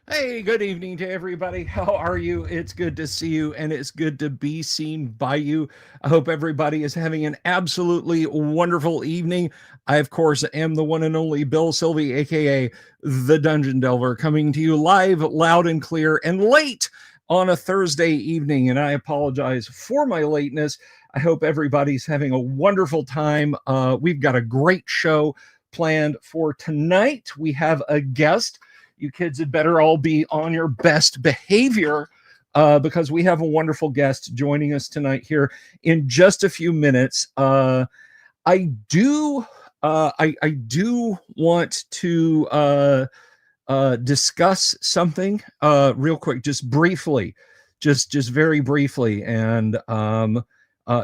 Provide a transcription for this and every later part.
Hey, good evening to everybody. How are you? It's good to see you and it's good to be seen by you. I hope everybody is having an absolutely wonderful evening. I, of course, am the one and only Bill Sylvie, aka the Dungeon Delver, coming to you live, loud and clear, and late on a Thursday evening. And I apologize for my lateness. I hope everybody's having a wonderful time. We've got a great show planned for tonight. We have a guest. You kids had better all be on your best behavior because we have a wonderful guest joining us tonight here in just a few minutes. I do I do want to discuss something real quick, just briefly, just very briefly. And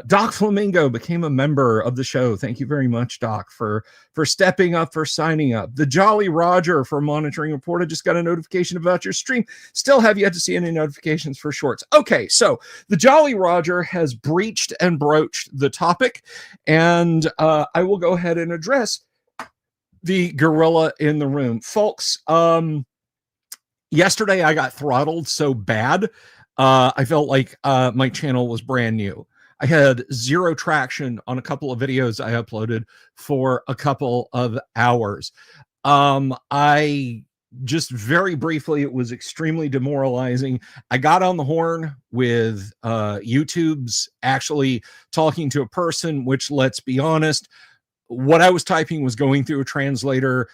Doc Flamingo became a member of the show. Thank you very much, Doc, for stepping up, for signing up. The Jolly Roger for monitoring report. I just got a notification about your stream. Still have yet to see any notifications for shorts. Okay, so the Jolly Roger has breached and broached the topic, and I will go ahead and address the gorilla in the room, folks. Yesterday I got throttled so bad, I felt like my channel was brand new. I had zero traction on a couple of videos I uploaded for a couple of hours. I just very briefly, it was extremely demoralizing. I got on the horn with YouTube's actually talking to a person, which, let's be honest, what I was typing was going through a translator,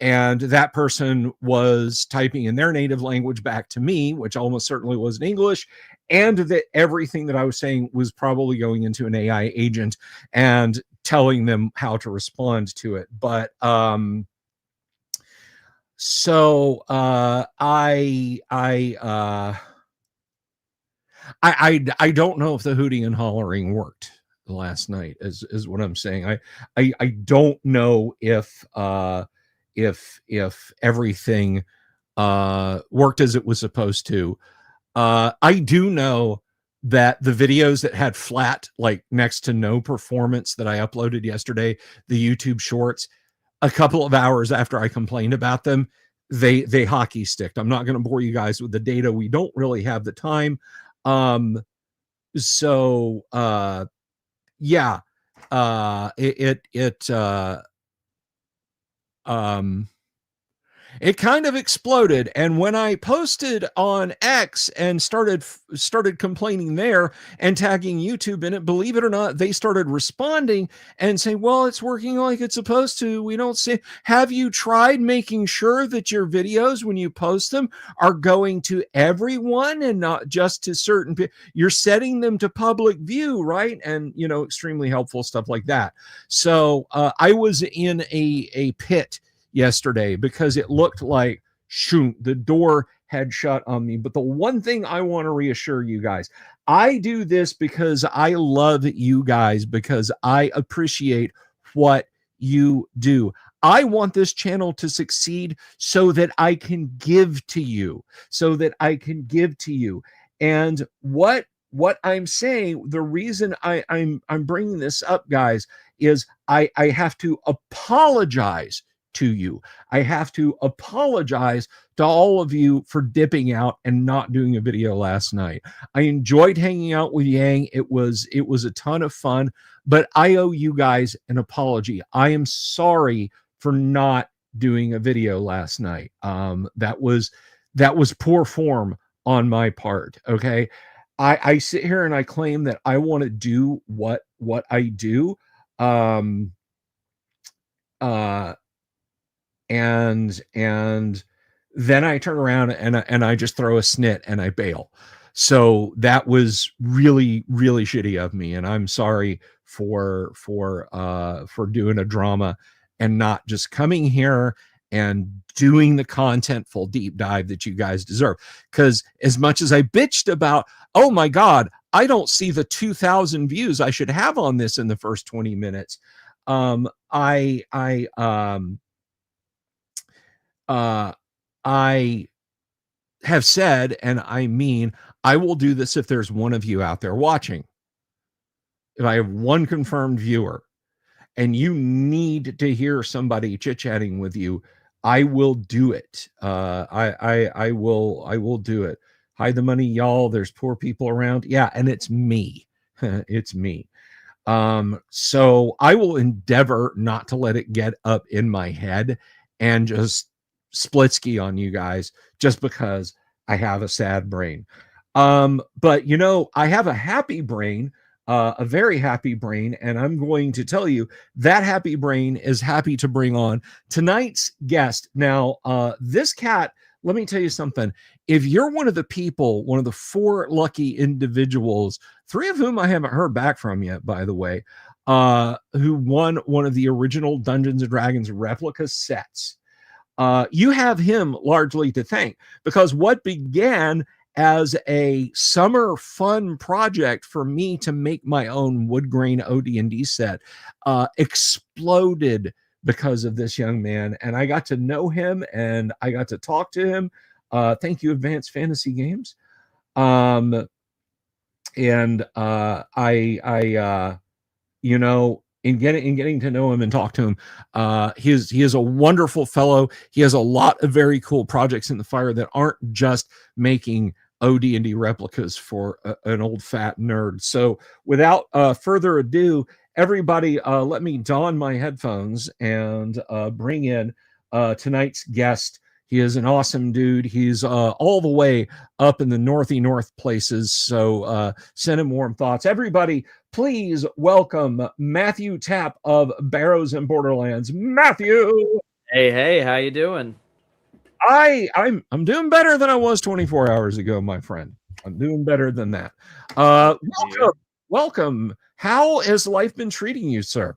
and that person was typing in their native language back to me, which almost certainly wasn't English, and that everything that I was saying was probably going into an AI agent and telling them how to respond to it. But so I don't know if the hooting and hollering worked last night, is what I'm saying. I don't know if everything worked as it was supposed to. I do know that the videos that had flat, like next to no performance, that I uploaded yesterday, the YouTube shorts, a couple of hours after I complained about them, they hockey sticked. I'm not going to bore you guys with the data. We don't really have the time. So yeah, it kind of exploded. And when I posted on X and started complaining there and tagging YouTube in it, believe it or not, they started responding and saying, well, it's working like it's supposed to. We don't see. Have you tried making sure that your videos, when you post them, are going to everyone and not just to certain people? You're setting them to public view, right? And, you know, extremely helpful stuff like that. So I was in a pit yesterday because it looked like, shoot, the door had shut on me. But the one thing I want to reassure you guys, I do this because I love you guys, because I appreciate what you do. I want this channel to succeed so that I can give to you, And what I'm saying, the reason I'm bringing this up, guys, is I have to apologize to you. I have to apologize to all of you for dipping out and not doing a video last night. I enjoyed hanging out with Yang. It was a ton of fun, but I owe you guys an apology. I am sorry for not doing a video last night. That was poor form on my part. Okay. I sit here and I claim that I want to do what I do. And then I turn around and I just throw a snit and I bail. So that was really shitty of me, and I'm sorry for doing a drama and not just coming here and doing the contentful deep dive that you guys deserve. Because as much as I bitched about, oh my God, I don't see the 2,000 views I should have on this in the first 20 minutes. I have said, and I mean, I will do this if there's one of you out there watching. If I have one confirmed viewer and you need to hear somebody chit-chatting with you, I will do it. I will do it. Hide the money, y'all. There's poor people around. Yeah, and it's me. It's me. So I will endeavor not to let it get up in my head and just split ski on you guys just because I have a sad brain. But you know, I have a happy brain, a very happy brain, and I'm going to tell you that happy brain is happy to bring on tonight's guest. Now, this cat, let me tell you something. If you're one of the people, one of the 4 lucky individuals, 3 of whom I haven't heard back from yet, by the way, who won one of the original Dungeons and Dragons replica sets, you have him largely to thank, because what began as a summer fun project for me to make my own wood grain OD&D set exploded because of this young man, and I got to know him and I got to talk to him. Thank you, Advanced Fantasy Games. You know, in getting to know him and talk to him, he is a wonderful fellow. He has a lot of very cool projects in the fire that aren't just making OD&D replicas for an old fat nerd. So without further ado, everybody, let me don my headphones and bring in tonight's guest. He is an awesome dude. He's all the way up in the north places. So send him warm thoughts. Everybody, please welcome Matthew Tapp of Barrows and Borderlands. Matthew. Hey, how you doing? I'm doing better than I was 24 hours ago, my friend. I'm doing better than that. Welcome. How has life been treating you, sir?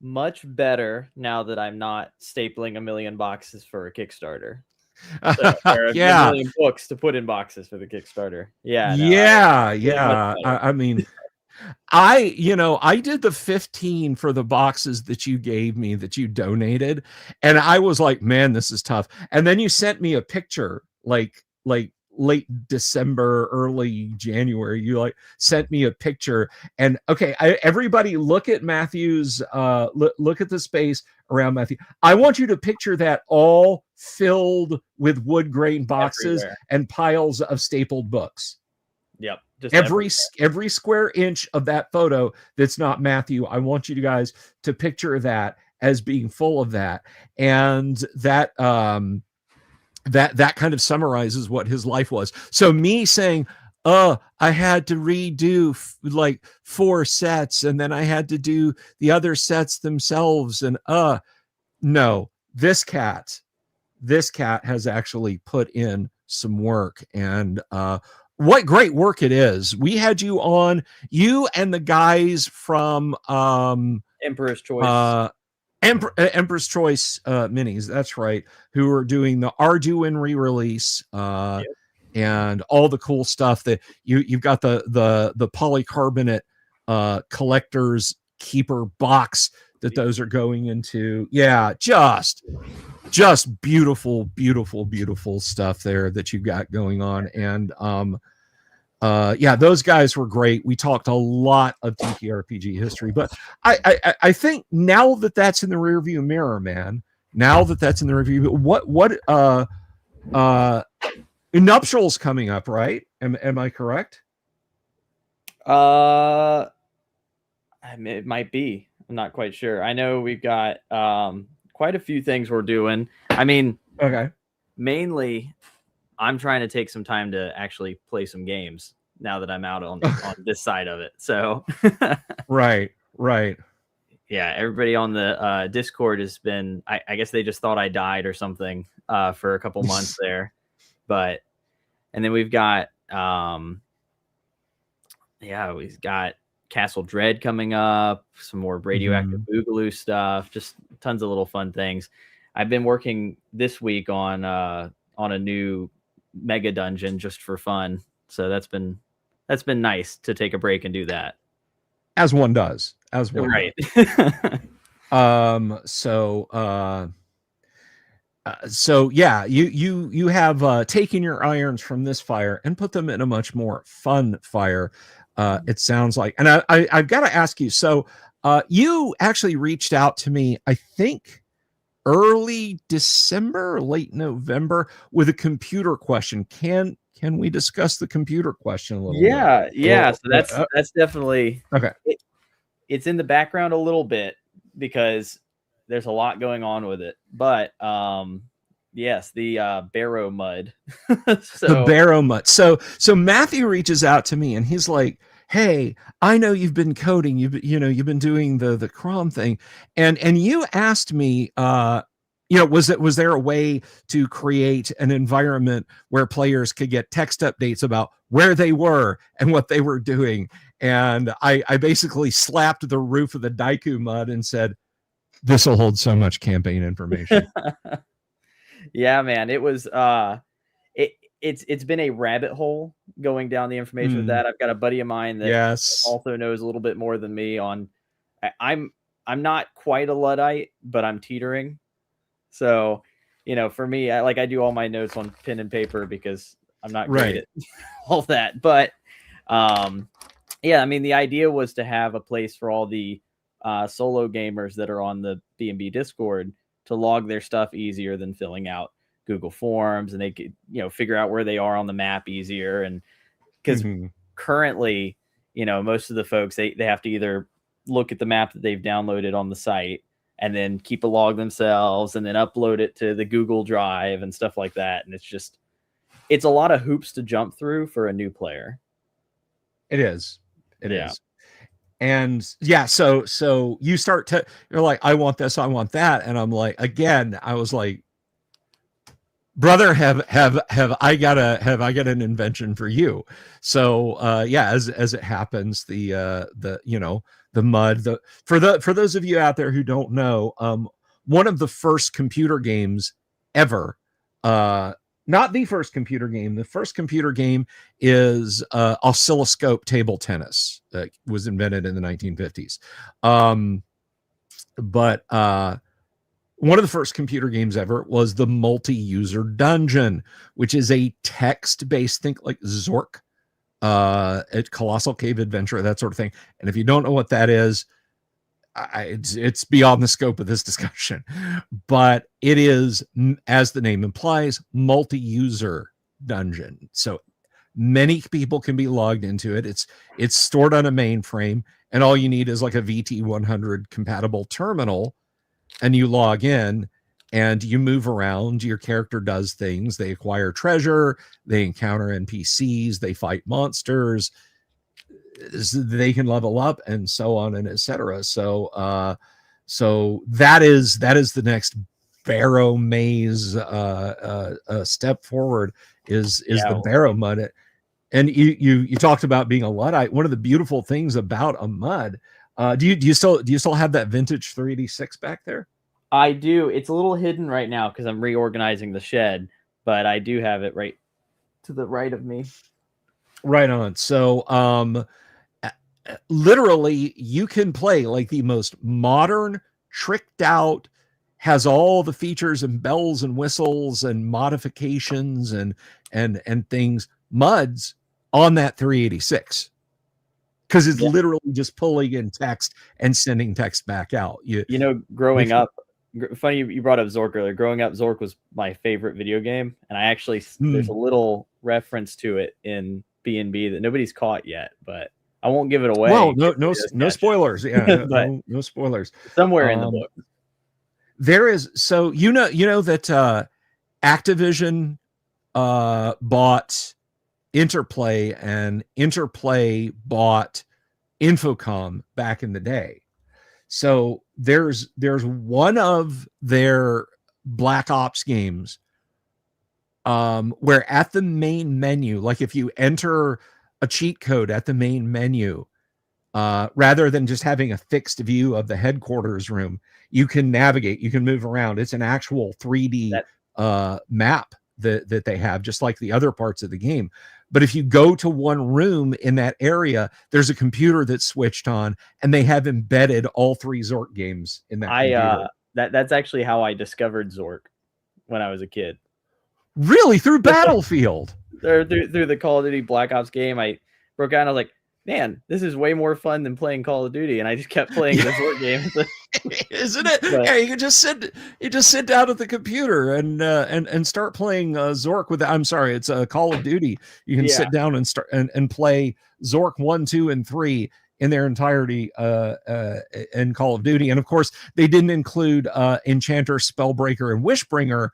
Much better now that I'm not stapling a million boxes for a Kickstarter. So there are a million books to put in boxes for the Kickstarter. I mean, I did the 15 for the boxes that you gave me, that you donated, and I was like, man, this is tough. And then you sent me a picture like late December, early January. You sent me a picture, and okay, everybody look at Matthew's look at the space around Matthew. I want you to picture that all filled with wood grain boxes everywhere, and piles of stapled books. Yep. Just every square inch of that photo that's not Matthew, I want you guys to picture that as being full of that. And that that kind of summarizes what his life was. So me saying, I had to redo like 4 sets, and then I had to do the other sets themselves, and no, this cat has actually put in some work, and what great work it is. We had you on, you and the guys from Emperor's Choice. Emperor's Choice minis, that's right, who are doing the Arduin re-release, yep, and all the cool stuff that you've got, the polycarbonate collector's keeper box that those are going into. Yeah, just beautiful stuff there that you've got going on. And yeah, those guys were great. We talked a lot of TTRPG history, but I think now that that's in the rearview mirror, man, what nuptials coming up, right? Am I correct? It might be. I'm not quite sure. I know we've got quite a few things we're doing. I mean, okay, mainly I'm trying to take some time to actually play some games now that I'm out on this side of it. So right. Yeah, everybody on the Discord has been, I guess they just thought I died or something for a couple months there. But, and then we've got, we've got Castle Dread coming up, some more Radioactive Boogaloo stuff, just tons of little fun things. I've been working this week on a new mega dungeon just for fun. So that's been nice to take a break and do that. As one does. Right. So yeah, you have taken your irons from this fire and put them in a much more fun fire. It sounds like, and I've got to ask you. So you actually reached out to me, I think, early December, late November, with a computer question. Can we discuss the computer question a little bit? Yeah. So that's definitely okay. It's in the background a little bit because there's a lot going on with it. But yes, the barrow mud. The barrow mud. So Matthew reaches out to me and he's like, "Hey, I know you've been coding. You've been doing the cron thing, and you asked me, was there a way to create an environment where players could get text updates about where they were and what they were doing?" And I basically slapped the roof of the Daiku mud and said, "This will hold so much campaign information." Yeah, man, it was it's been a rabbit hole going down the information with that. I've got a buddy of mine that also knows a little bit more than me on. I'm not quite a Luddite, but I'm teetering. So, for me, I do all my notes on pen and paper because I'm not great at all that. But yeah, I mean, the idea was to have a place for all the solo gamers that are on the B&B Discord to log their stuff easier than filling out Google Forms, and they could, figure out where they are on the map easier. And because currently, most of the folks, they have to either look at the map that they've downloaded on the site and then keep a log themselves and then upload it to the Google Drive and stuff like that. And it's a lot of hoops to jump through for a new player. It is. It is. And yeah, so you you're like, I want this, I want that. And I'm like, again, I was like, brother, have I got an invention for you? So yeah, as it happens, the mud, for those of you out there who don't know, one of the first computer games ever, not the first computer game. The first computer game is oscilloscope table tennis. That was invented in the 1950s. But one of the first computer games ever was the multi-user dungeon, which is a text-based, think like Zork, a Colossal Cave Adventure, that sort of thing. And if you don't know what that is, it's beyond the scope of this discussion, but it is, as the name implies, multi-user dungeon. So many people can be logged into it. It's stored on a mainframe, and all you need is like a VT100 compatible terminal, and you log in and you move around. Your character does things. They acquire treasure, they encounter NPCs, they fight monsters, they can level up, and so on and etc. So that is the next barrow maze step forward is the barrow mud. And you talked about being a Luddite. One of the beautiful things about a mud, do you still have that vintage 386 back there? I do. It's a little hidden right now because I'm reorganizing the shed, but I do have it right to the right of me. Right on. So literally you can play like the most modern, tricked out, has all the features and bells and whistles and modifications and things, muds on that 386, because it's literally just pulling in text and sending text back out. Growing up, funny you brought up Zork earlier. Growing up, Zork was my favorite video game, and I actually there's a little reference to it in B&B that nobody's caught yet, but I won't give it away. Well, no spoilers. Yeah, no spoilers. Somewhere in the book, there is. So that Activision bought Interplay, and Interplay bought Infocom back in the day. So there's one of their Black Ops games where at the main menu, like if you enter a cheat code at the main menu, rather than just having a fixed view of the headquarters room, you can navigate, you can move around. It's an actual 3D map that they have, just like the other parts of the game. But if you go to one room in that area, there's a computer that's switched on, and they have embedded all 3 Zork games in that computer. That's actually how I discovered Zork when I was a kid. Really? Through Battlefield? through the Call of Duty Black Ops game, I broke out and I was like, man, this is way more fun than playing Call of Duty. And I just kept playing the Zork game. Isn't it? But, yeah, you just sit down at the computer and start playing Zork with. I'm sorry, it's a Call of Duty. You can sit down and start and play Zork 1, 2, and 3 in their entirety in Call of Duty. And of course, they didn't include Enchanter, Spellbreaker, and Wishbringer,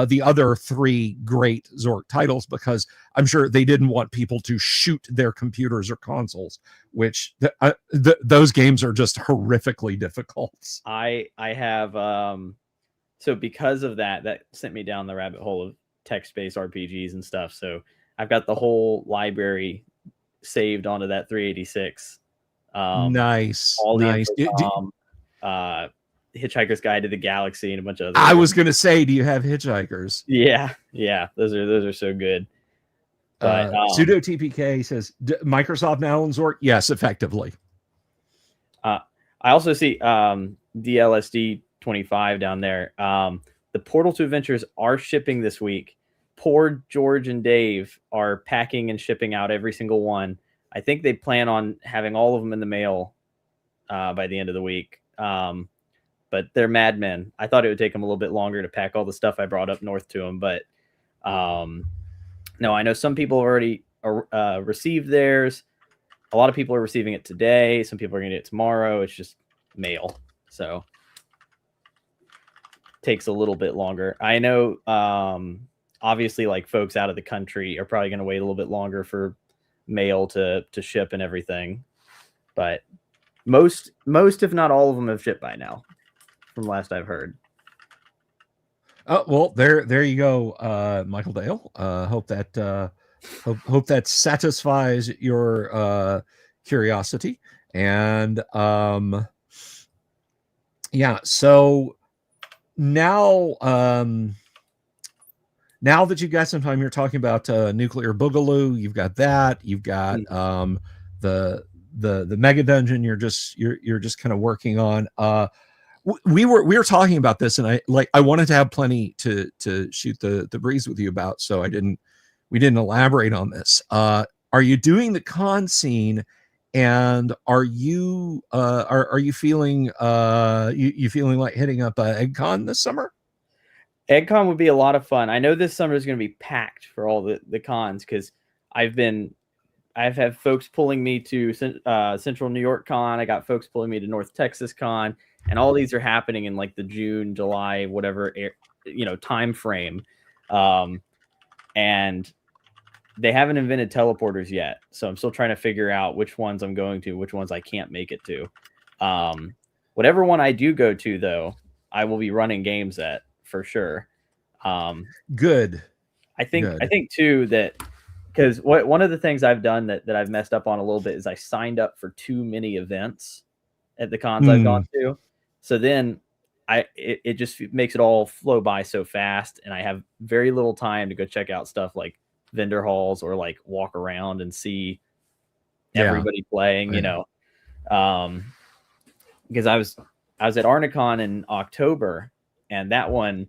the other 3 great Zork titles, because I'm sure they didn't want people to shoot their computers or consoles, which those games are just horrifically difficult. I have so because of that sent me down the rabbit hole of text-based RPGs and stuff. So I've got the whole library saved onto that 386. Nice. All nice. the Hitchhiker's Guide to the Galaxy and a bunch of other. I was gonna say, do you have Hitchhikers? Yeah, those are so good. But Pseudo TPK says Microsoft now owns Zork. Yes, effectively. I also see DLSD 25 down there. The Portal 2 Adventures are shipping this week. Poor George and Dave are packing and shipping out every single one. I think they plan on having all of them in the mail by the end of the week. But they're madmen. I thought it would take them a little bit longer to pack all the stuff I brought up north to them. But no, I know some people already received theirs. A lot of people are receiving it today. Some people are going to get it tomorrow. It's just mail. So takes a little bit longer. I know obviously like folks out of the country are probably going to wait a little bit longer for mail to ship and everything. But most if not all of them have shipped by now, from last I've heard. Oh, well, there you go, Michael Dale. Hope that satisfies your curiosity. And yeah, so now that you've got some time, you're talking about Nuclear Boogaloo. You've got that. You've got the mega dungeon. You're just kind of working on. We were talking about this, and I wanted to have plenty to shoot the breeze with you about, so we didn't elaborate on this. Are you doing the con scene, and are you feeling you feeling like hitting up EggCon this summer? EggCon would be a lot of fun. I know this summer is going to be packed for all the cons, because I've had folks pulling me to Central New York Con. I got folks pulling me to North Texas Con, and all these are happening in like the June, July, whatever time frame. And they haven't invented teleporters yet, so I'm still trying to figure out which ones I'm going to, which ones I can't make it to. Whatever one I do go to, though, I will be running games at for sure. Good. I think too that, because one of the things I've done that I've messed up on a little bit is I signed up for too many events at the cons I've gone to. So then it just makes it all flow by so fast, and I have very little time to go check out stuff like vendor halls or like walk around and see everybody playing, because I was at Arnicon in October, and that one,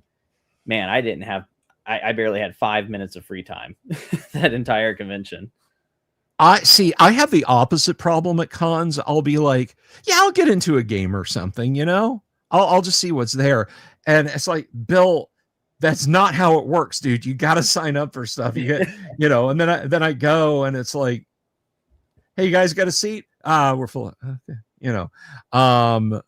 man, I barely had 5 minutes of free time that entire convention. I have the opposite problem at cons. I'll be like, yeah, I'll get into a game or something, I'll just see what's there. And it's like, Bill, that's not how it works, dude. You got to sign up for stuff. You get, and then I go, and it's like, hey, you guys got a seat? We're full. And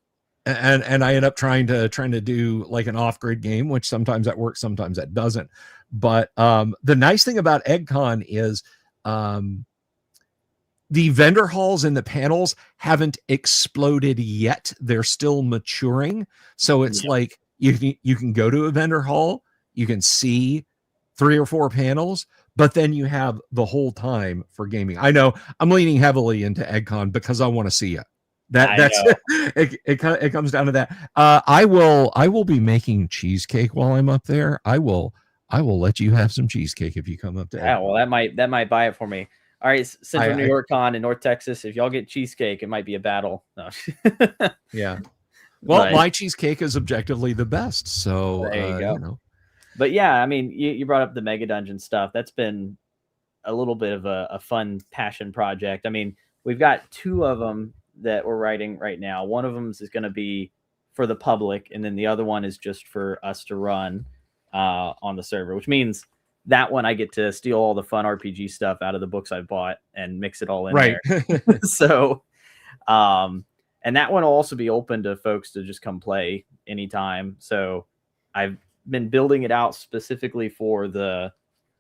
I end up trying to do like an off-grid game, which sometimes that works, sometimes that doesn't. But the nice thing about EggCon is the vendor halls and the panels haven't exploded yet. They're still maturing. So it's like you can go to a vendor hall, you can see 3 or 4 panels, but then you have the whole time for gaming. I know I'm leaning heavily into EggCon because I want to see it. That's it comes down to that. I will be making cheesecake while I'm up there. I will let you have some cheesecake if you come up to EggCon. Well, that might buy it for me. All right, Central New York Con in North Texas. If y'all get cheesecake, it might be a battle. No. Yeah. Well, my cheesecake is objectively the best. So there you go. But yeah, I mean, you brought up the Mega Dungeon stuff. That's been a little bit of a fun passion project. I mean, we've got 2 of them that we're writing right now. One of them is going to be for the public, and then the other one is just for us to run on the server, which means that one I get to steal all the fun RPG stuff out of the books I bought and mix it all in Right. there. So, and that one will also be open to folks to just come play anytime. So I've been building it out specifically for the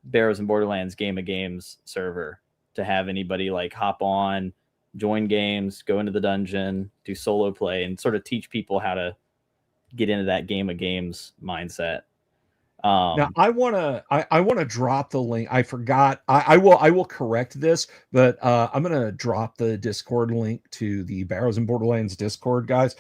Barrows and Borderlands Game of Games server to have anybody like hop on, join games, go into the dungeon, do solo play, and sort of teach people how to get into that Game of Games mindset. Now I want to drop the link. I forgot. I will correct this, but I'm going to drop the Discord link to the Barrows and Borderlands Discord, guys.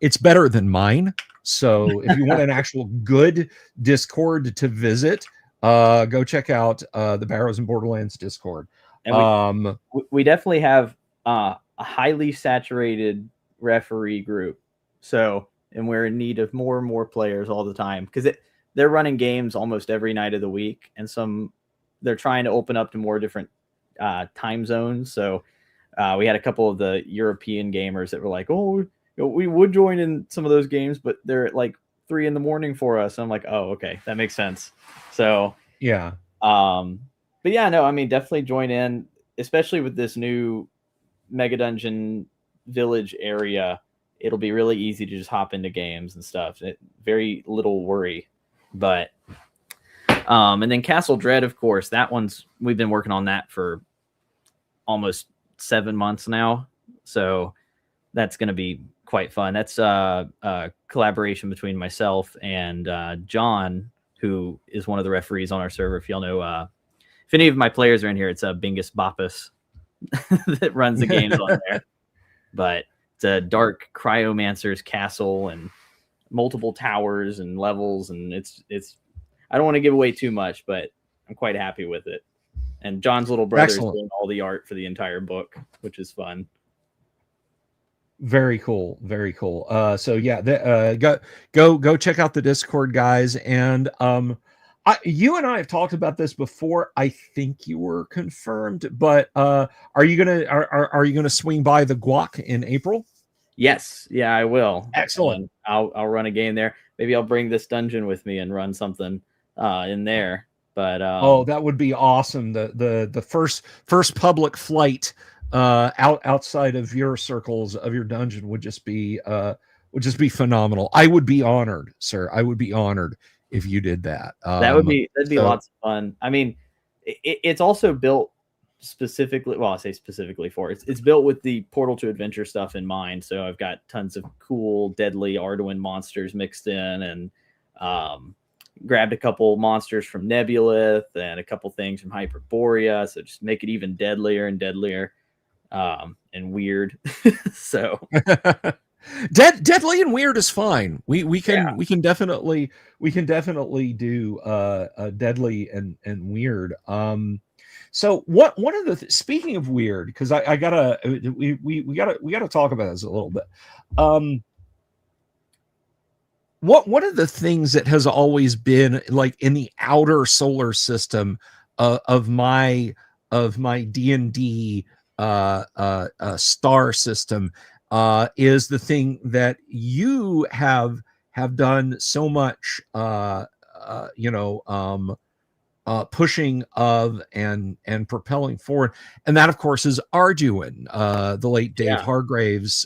It's better than mine. So if you want an actual good Discord to visit, go check out the Barrows and Borderlands Discord. And we definitely have a highly saturated referee group. So, and we're in need of more and more players all the time, because they're running games almost every night of the week, and they're trying to open up to more different time zones. So we had a couple of the European gamers that were like, "Oh, we would join in some of those games, but they're at like 3 a.m. for us." And I'm like, "Oh, okay, that makes sense." So yeah, but yeah, no, I mean, definitely join in, especially with this new Mega Dungeon Village area. It'll be really easy to just hop into games and stuff. Very little worry. But and then Castle Dread, of course, we've been working on that for almost 7 months now, so that's going to be quite fun. That's a collaboration between myself and John, who is one of the referees on our server. If y'all know, if any of my players are in here, it's Bingus Boppus that runs the games on there. But it's a dark cryomancer's castle and multiple towers and levels, and it's I don't want to give away too much, but I'm quite happy with it. And John's little brother is doing all the art for the entire book, which is fun. Very cool, very cool. So yeah, go check out the Discord, guys. And you and I have talked about this before. I think you were confirmed, but are you gonna swing by the Guac in April? Yes, yeah, I will. Excellent. I'll run a game there. Maybe I'll bring this dungeon with me and run something in there. But oh, that would be awesome. The first public flight outside of your circles of your dungeon would just be phenomenal. I would be honored, sir. I would be honored if you did that. That'd be lots of fun. I mean, it's also built specifically, well, I say specifically for it's built with the Portal to Adventure stuff in mind. So I've got tons of cool, deadly Arduin monsters mixed in, and grabbed a couple monsters from Nebulith and a couple things from Hyperborea. So just make it even deadlier and deadlier and weird. So deadly and weird is fine. We can definitely do deadly and weird. So one of the speaking of weird, because we gotta talk about this a little bit. One of the things that has always been like in the outer solar system of my D&D star system is the thing that you have done so much pushing of and propelling forward, and that of course is Arduin, the late Dave Hargrave's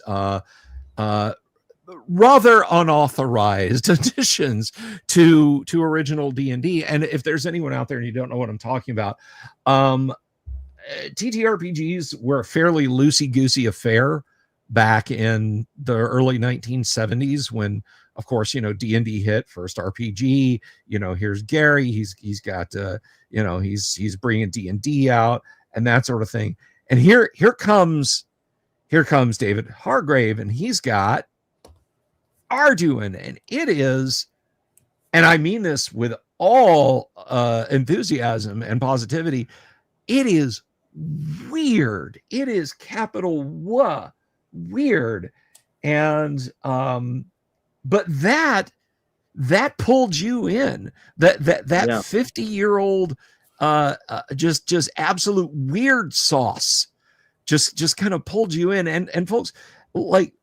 rather unauthorized additions to original D&D. And if there's anyone out there and you don't know what I'm talking about, TTRPGs were a fairly loosey-goosey affair back in the early 1970s when, of course, D&D hit, first RPG. Here's Gary. He's got he's bringing D&D out and that sort of thing. And here comes David Hargrave, and he's got Arduin, and it is, and I mean this with all enthusiasm and positivity, it is weird. It is capital W weird. And but that pulled you in, that 50-year-old just absolute weird sauce just kind of pulled you in. And folks, like,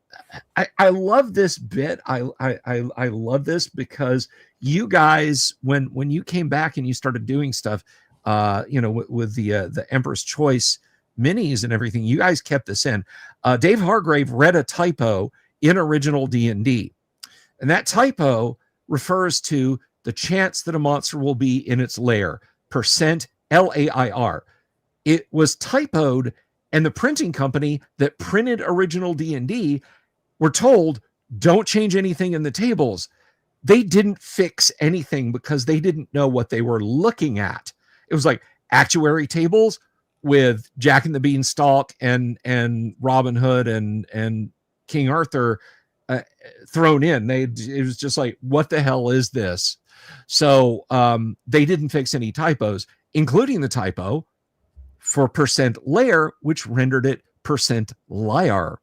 I love this bit. I love this because you guys, when you came back and you started doing stuff, with the Emperor's Choice minis and everything, you guys kept this in. Dave Hargrave read a typo in original D&D, and that typo refers to the chance that a monster will be in its lair, percent LAIR. It was typoed, and the printing company that printed original D&D were told, don't change anything in the tables. They didn't fix anything because they didn't know what they were looking at. It was like actuary tables with Jack and the Beanstalk and Robin Hood and King Arthur thrown in. It was just like, what the hell is this? So they didn't fix any typos, including the typo for percent layer, which rendered it percent liar.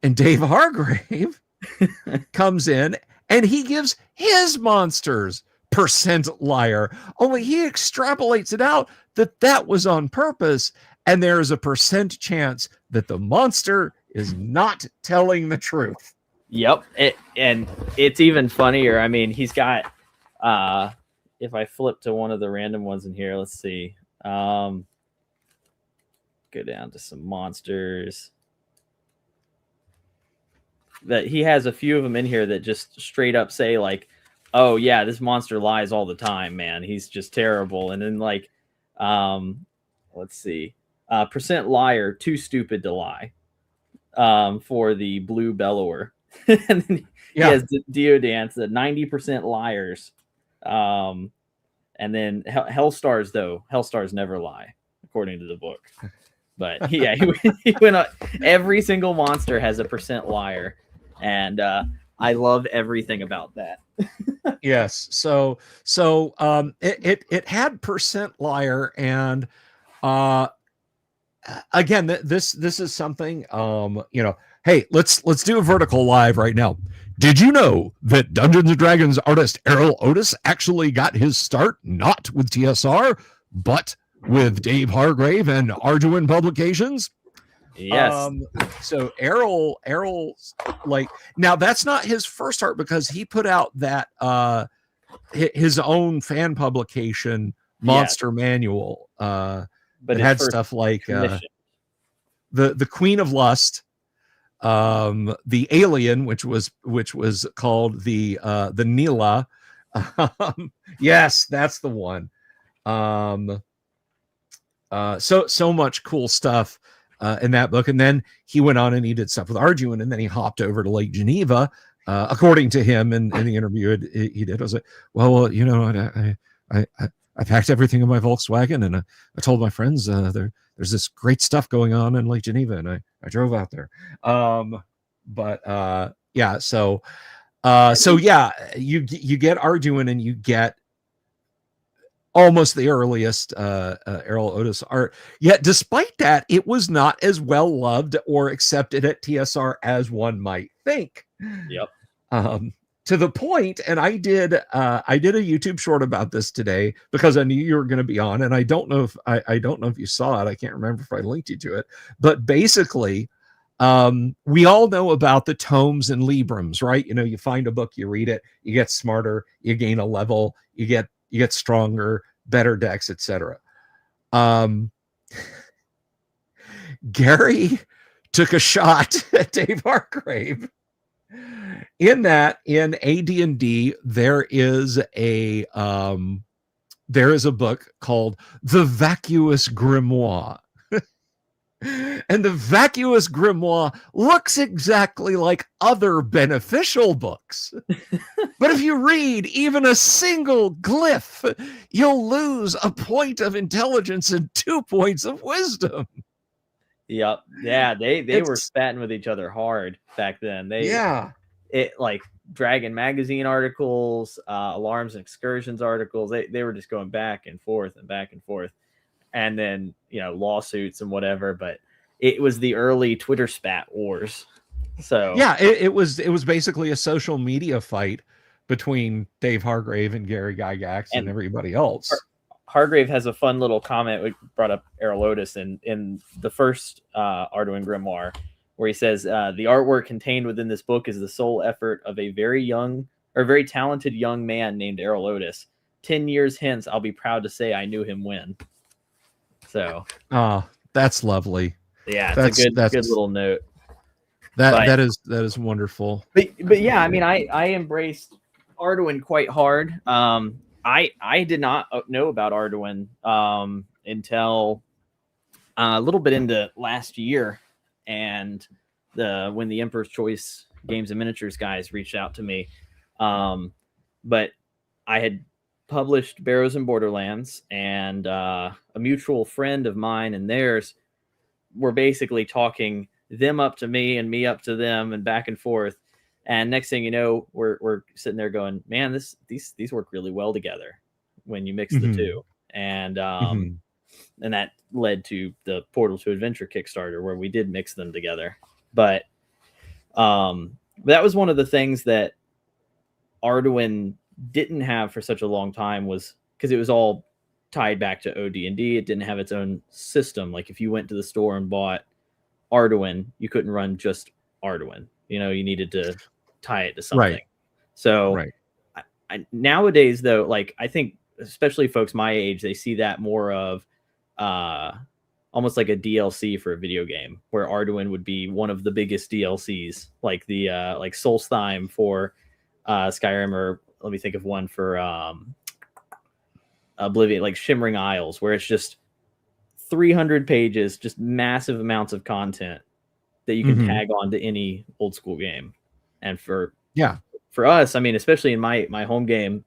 And Dave Hargrave comes in and he gives his monsters percent liar, only he extrapolates it out that was on purpose, and there is a percent chance that the monster is not telling the truth. Yep. And it's even funnier. I mean, he's got if I flip to one of the random ones in here, let's see. Go down to some monsters. That he has a few of them in here that just straight up say like, oh yeah, this monster lies all the time, man. He's just terrible. And then like, let's see, percent liar, too stupid to lie, for the blue bellower. And then he has Deodance, the 90% liars. And then Hellstars, though, Hellstars never lie, according to the book. But he went on, every single monster has a percent liar. And I love everything about that. Yes. So it had percent liar, and again, this is something, hey, let's do a vertical live right now. Did you know that Dungeons and Dragons artist Errol Otis actually got his start not with TSR, but with Dave Hargrave and Arduin Publications? Yes. So Errol, like, now that's not his first art, because he put out that his own fan publication, Monster Manual, but it had stuff like the Queen of Lust, the Alien, which was called the Neela. Yes, that's the one. So much cool stuff in that book. And then he went on and he did stuff with Arduin, and then he hopped over to Lake Geneva, according to him in the interview he did. I was like, well, I packed everything in my Volkswagen, and I told my friends there's this great stuff going on in Lake Geneva, and I drove out there. So yeah, you get Arduin, and you get almost the earliest Errol Otis art. Yet despite that, it was not as well loved or accepted at TSR as one might think. Yep. To the point, and I did a YouTube short about this today because I knew you were going to be on, and I don't know if you saw it. I can't remember if I linked you to it, but basically, we all know about the tomes and librams, right? You find a book, you read it, you get smarter, you gain a level, you get stronger, better decks, etc. Gary took a shot at Dave Hargrave. In AD&D, there is a book called The Vacuous Grimoire. And the Vacuous Grimoire looks exactly like other beneficial books. But if you read even a single glyph, you'll lose a point of intelligence and 2 points of wisdom. Yep. Yeah, they were spatting with each other hard back then. It like Dragon Magazine articles, Alarms and Excursions articles, they were just going back and forth and back and forth. And then, lawsuits and whatever, but it was the early Twitter spat wars. So yeah, it was basically a social media fight between Dave Hargrave and Gary Gygax and everybody else. Hargrave has a fun little comment. We brought up Errol Otis in the first Arduin Grimoire, where he says the artwork contained within this book is the sole effort of a very talented young man named Errol Otis. 10 years hence, I'll be proud to say I knew him when. So, that's lovely. Yeah, it's a good little note. That is wonderful. But yeah, I mean, I embraced Arduin quite hard. I did not know about Arduin until a little bit into last year, and when the Emperor's Choice Games and Miniatures guys reached out to me. But I had published Barrows and Borderlands, and a mutual friend of mine and theirs were basically talking them up to me and me up to them and back and forth. And next thing you know, we're sitting there going, man, these work really well together when you mix the two. And and that led to the Portal to Adventure Kickstarter, where we did mix them together. But that was one of the things that Arduin didn't have for such a long time, was because it was all tied back to OD&D. It didn't have its own system. Like if you went to the store and bought Arduin, you couldn't run just Arduin. You know, you needed to tie it to something. Right. So I, nowadays, though, like I think especially folks my age, they see that more of almost like a DLC for a video game, where Arduin would be one of the biggest DLCs, like the like Solstheim for Skyrim, or let me think of one for Oblivion, like Shimmering Isles, where it's just 300 pages, just massive amounts of content that you can tag on to any old school game. And for us, I mean, especially in my home game,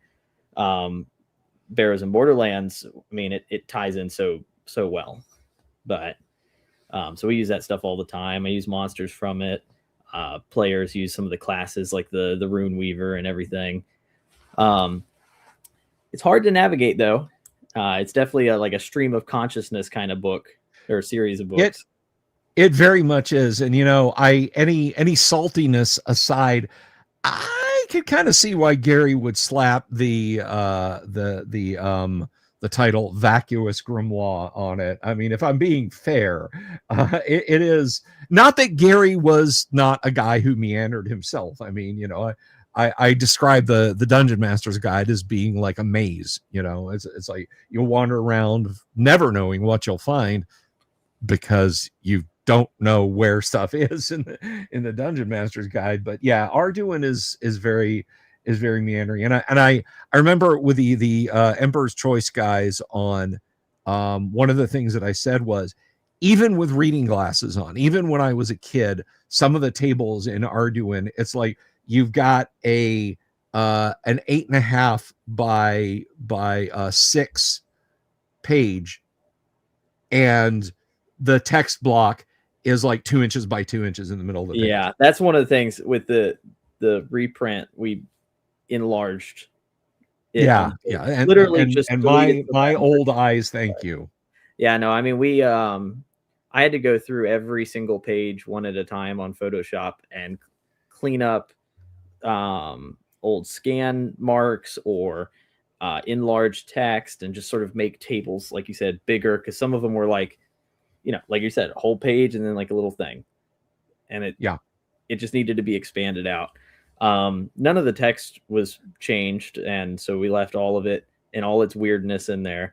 Barrows and Borderlands, I mean, it ties in so well. But so we use that stuff all the time. I use monsters from it. Players use some of the classes like the Rune Weaver and everything. It's hard to navigate, though. It's definitely like a stream of consciousness kind of book, or series of books. It very much is. And, you know, any saltiness aside, I could kind of see why Gary would slap the title Vacuous Grimoire on it. I mean, if I'm being fair, it is not that Gary was not a guy who meandered himself. I mean, you know, I describe the Dungeon Master's Guide as being like a maze. You know, it's like you wander around never knowing what you'll find, because you don't know where stuff is in the Dungeon Master's Guide. But yeah, Arduin is very meandering. And I remember with the Emperor's Choice guys on, one of the things that I said was, even with reading glasses on, even when I was a kid, some of the tables in Arduin, it's like you've got an 8.5 by 6 page, and the text block is like 2 inches by 2 inches in the middle of the page. Yeah, that's one of the things with the reprint. We enlarged it. And literally just my old eyes, thank you. Yeah, no, I mean, we I had to go through every single page one at a time on Photoshop and clean up old scan marks or enlarged text, and just sort of make tables, like you said, bigger, because some of them were like, you know, like you said, a whole page and then like a little thing, and it just needed to be expanded out. None of the text was changed, and so we left all of it and all its weirdness in there.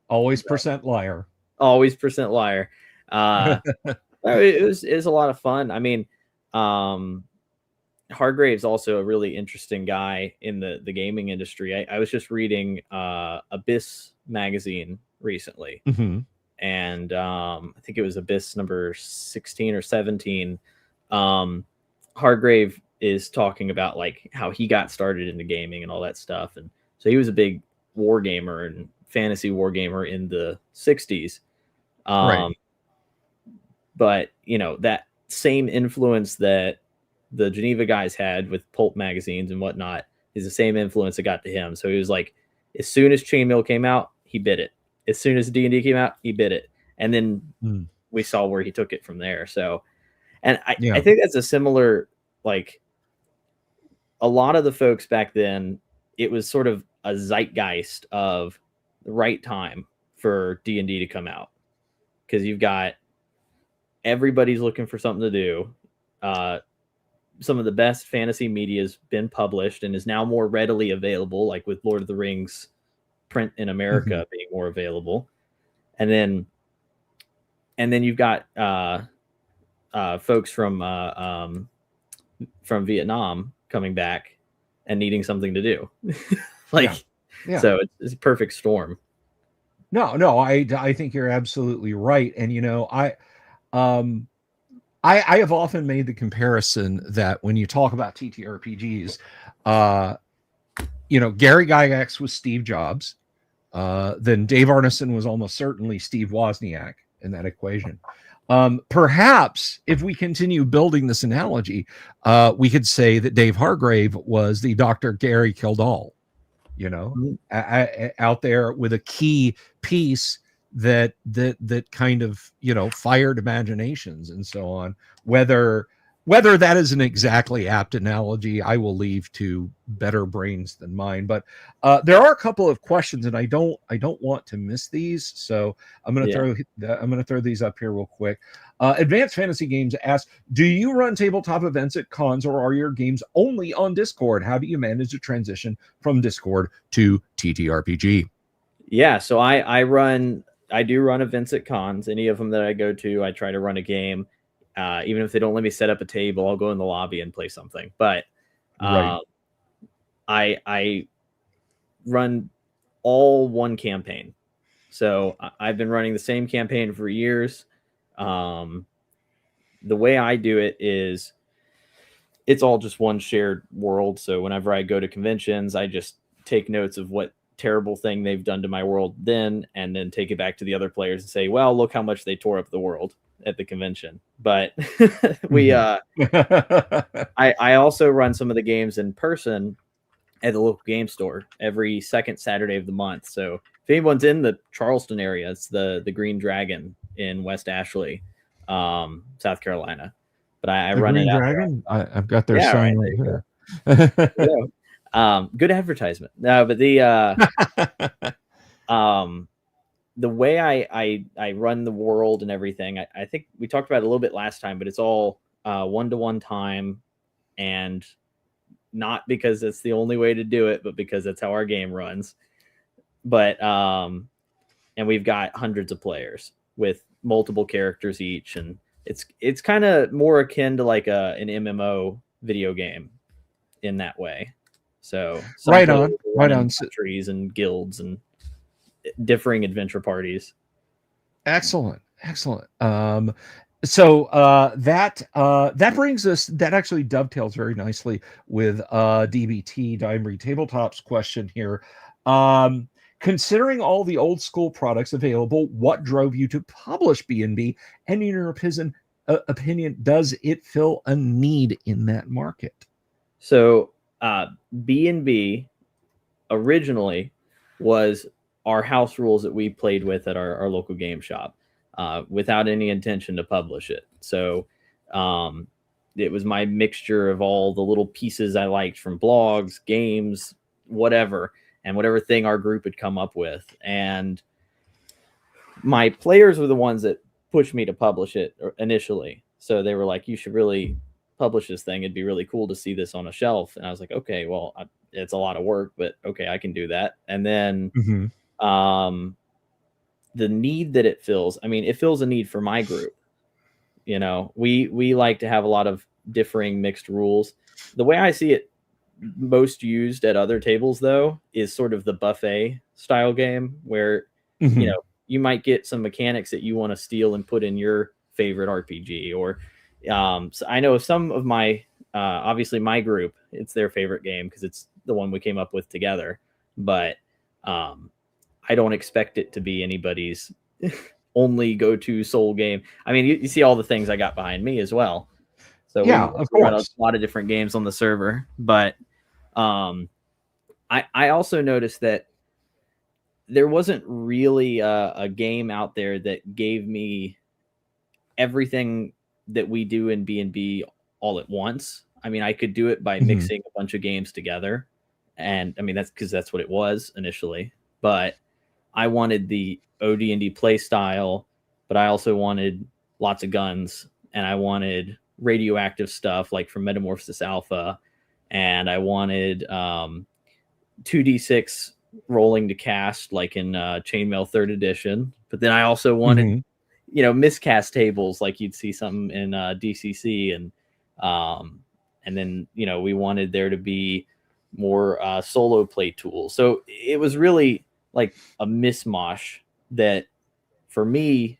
Always percent liar. Always percent liar. It was a lot of fun. I mean, Hargrave's also a really interesting guy in the gaming industry. I was just reading Abyss magazine recently. And I think it was Abyss number 16 or 17. Hargrave is talking about like how he got started into gaming and all that stuff. And so he was a big war gamer and fantasy war gamer in the 60s. But, you know, that same influence that the Geneva guys had with pulp magazines and whatnot is the same influence that got to him. So he was like, as soon as Chainmail came out, he bit it. As soon as D&D came out, he bit it. And then we saw where he took it from there. So, and I think that's a similar, like, a lot of the folks back then, it was sort of a zeitgeist of the right time for D&D to come out. Because you've got, everybody's looking for something to do. Some of the best fantasy media has been published and is now more readily available, like with Lord of the Rings print in America being more available. And then you've got folks from Vietnam coming back and needing something to do. So it's a perfect storm. No, I think you're absolutely right. And I have often made the comparison that when you talk about TTRPGs, Gary Gygax was Steve Jobs, then Dave Arneson was almost certainly Steve Wozniak in that equation. Perhaps if we continue building this analogy, we could say that Dave Hargrave was the Dr. Gary Kildall, out there with a key piece that kind of fired imaginations and so on. Whether that is an exactly apt analogy, I will leave to better brains than mine. But there are a couple of questions, and I don't want to miss these, so I'm going to throw these up here real quick. Advanced Fantasy Games asks, do you run tabletop events at cons, or are your games only on Discord? How do you manage the transition from Discord to TTRPG? Yeah, so I do run events at cons. Any of them that I go to, I try to run a game. Even if they don't let me set up a table, I'll go in the lobby and play something. But I run all one campaign. So I've been running the same campaign for years. The way I do it is it's all just one shared world. So whenever I go to conventions, I just take notes of what terrible thing they've done to my world and then take it back to the other players and say, well, look how much they tore up the world at the convention. But I also run some of the games in person at the local game store every second Saturday of the month. So if anyone's in the Charleston area, it's the Green Dragon in West Ashley, South Carolina. But I run Green it out Dragon. I've got their sign right here. Good advertisement. No, but the way I run the world and everything, I think we talked about it a little bit last time, but it's all one-to-one time, and not because it's the only way to do it, but because that's how our game runs. But and we've got hundreds of players with multiple characters each, and it's kind of more akin to like an MMO video game in that way. So right on trees and guilds and differing adventure parties. Excellent. So that brings us, that actually dovetails very nicely with DBT Dimery Tabletop's question here. Considering all the old school products available, what drove you to publish B&B? And in your opinion, does it fill a need in that market? So B&B originally was our house rules that we played with at our local game shop, without any intention to publish it. So it was my mixture of all the little pieces I liked from blogs, games, whatever thing our group had come up with. And my players were the ones that pushed me to publish it initially. So they were like, you should really publish this thing. It'd be really cool to see this on a shelf. And I was like, okay, well, it's a lot of work, but okay, I can do that. And then the need that it fills, I mean, it fills a need for my group. We like to have a lot of differing mixed rules. The way I see it most used at other tables, though, is sort of the buffet style game where you might get some mechanics that you want to steal and put in your favorite RPG. Or so I know some of my obviously my group, it's their favorite game because it's the one we came up with together. But I don't expect it to be anybody's only go-to soul game. I mean, you see all the things I got behind me as well. So yeah, of course, run a lot of different games on the server. But I also noticed that there wasn't really a game out there that gave me everything that we do in B&B all at once. I mean, I could do it by mixing a bunch of games together. And I mean, that's because that's what it was initially. But I wanted the OD&D play style, but I also wanted lots of guns, and I wanted radioactive stuff like from Metamorphosis Alpha, and I wanted 2d6 rolling to cast like in Chainmail 3rd edition, but then I also wanted miscast tables like you'd see something in DCC, and then we wanted there to be more solo play tools. So it was really like a mishmash that for me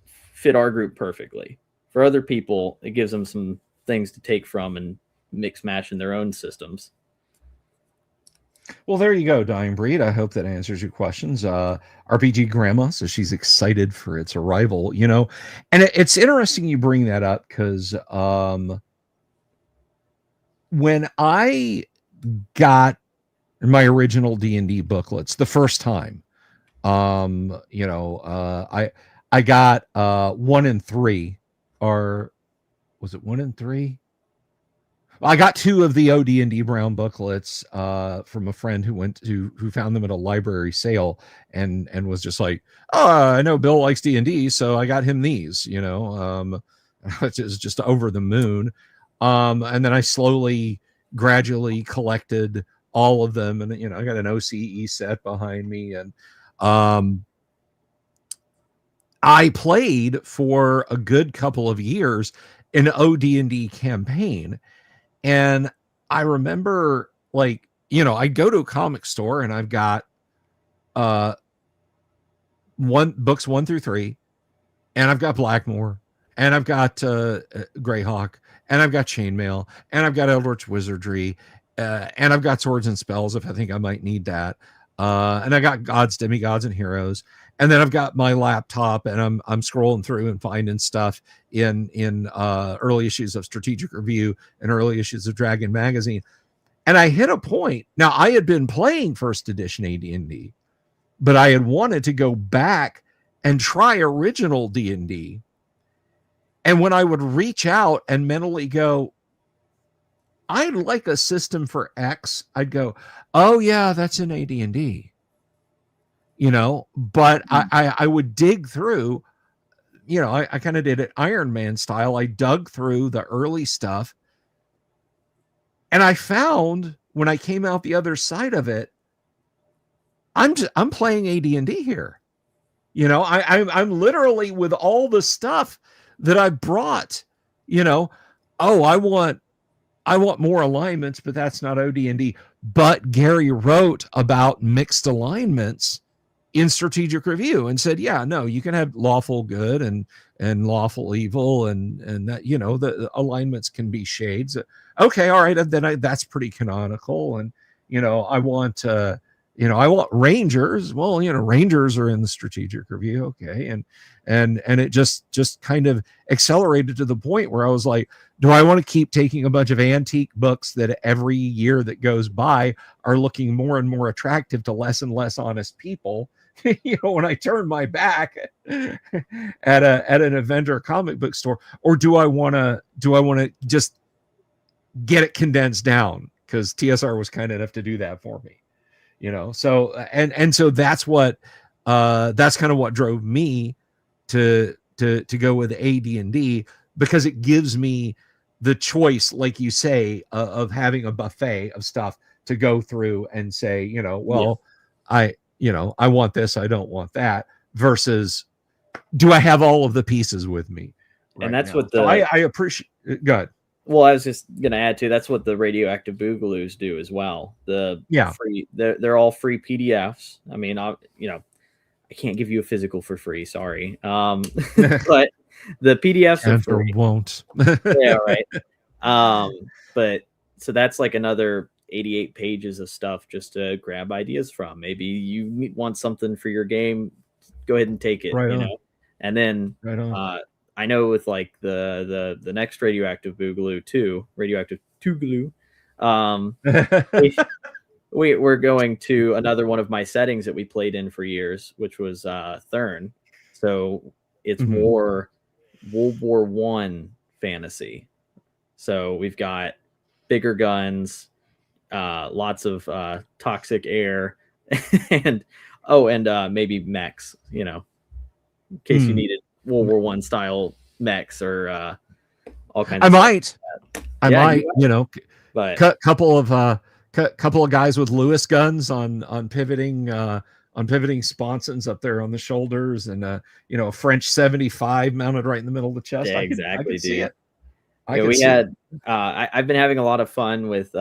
fit our group perfectly. For other people, it gives them some things to take from and mix mash in their own systems. Well, there you go, Dying Breed. I hope that answers your questions. RPG Grandma, so she's excited for its arrival, and it's interesting you bring that up because when I got my original D&D booklets the first time, I got 1 and 3, or was it 1 and 3? I got 2 of the OD&D Brown booklets from a friend who found them at a library sale and was just like, oh, I know Bill likes D&D, so I got him these, which is just over the moon. And then I gradually collected all of them, and I got an OCE set behind me, and I played for a good couple of years an OD&D campaign. And I remember, I'd go to a comic store and I've got books 1 through 3, and I've got Blackmore, and I've got Greyhawk, and I've got Chainmail, and I've got Eldritch Wizardry, and I've got Swords and Spells if I think I might need that, and I got Gods, Demigods, and Heroes. And then I've got my laptop, and I'm scrolling through and finding stuff in early issues of Strategic Review and early issues of Dragon Magazine. And I hit a point. Now, I had been playing first edition AD&D, but I had wanted to go back and try original D&D. And when I would reach out and mentally go, I'd like a system for X, I'd go, oh yeah, that's an AD&D. But I would dig through, I kind of did it Iron Man style. I dug through the early stuff, and I found when I came out the other side of it, I'm playing AD&D here. I'm literally with all the stuff that I brought, I want more alignments, but that's not OD&D. But Gary wrote about mixed alignments in Strategic Review and said, yeah, no, you can have lawful good and lawful evil, and that, the alignments can be shades. Okay, all right, then that's pretty canonical. And I want Rangers. Well, Rangers are in the Strategic Review. Okay, and it just kind of accelerated to the point where I was like, do I want to keep taking a bunch of antique books that every year that goes by are looking more and more attractive to less and less honest people? When I turn my back at an event or a comic book store, or do I want to just get it condensed down, because TSR was kind enough to do that for me, so so that's kind of what drove me to go with AD&D, because it gives me the choice, like you say, of having a buffet of stuff to go through and say, I want this, I don't want that, versus do I have all of the pieces with me? And that's now what I appreciate. Good. Well, I was just going to add to, that's what the radioactive boogaloos do as well. Free, they're all free PDFs. I mean, I can't give you a physical for free. Sorry. But the PDFs are free. Won't. Yeah. Right. But so that's like another 88 pages of stuff just to grab ideas from. Maybe you want something for your game, go ahead and take it, and then I know with like the next radioactive boogaloo too, radioactive tougaloo, we're going to another one of my settings that we played in for years, which was Thurn. So it's more World War I fantasy. So we've got bigger guns, lots of toxic air, and maybe mechs, in case you needed World War I style mechs or all kinds. I of might, stuff. I Yeah, might, you know, but couple of guys with Lewis guns on pivoting sponsons up there on the shoulders, and you know, a French 75 mounted right in the middle of the chest. yeah, I exactly, could see dude. it. Yeah, we had. I've been having a lot of fun with.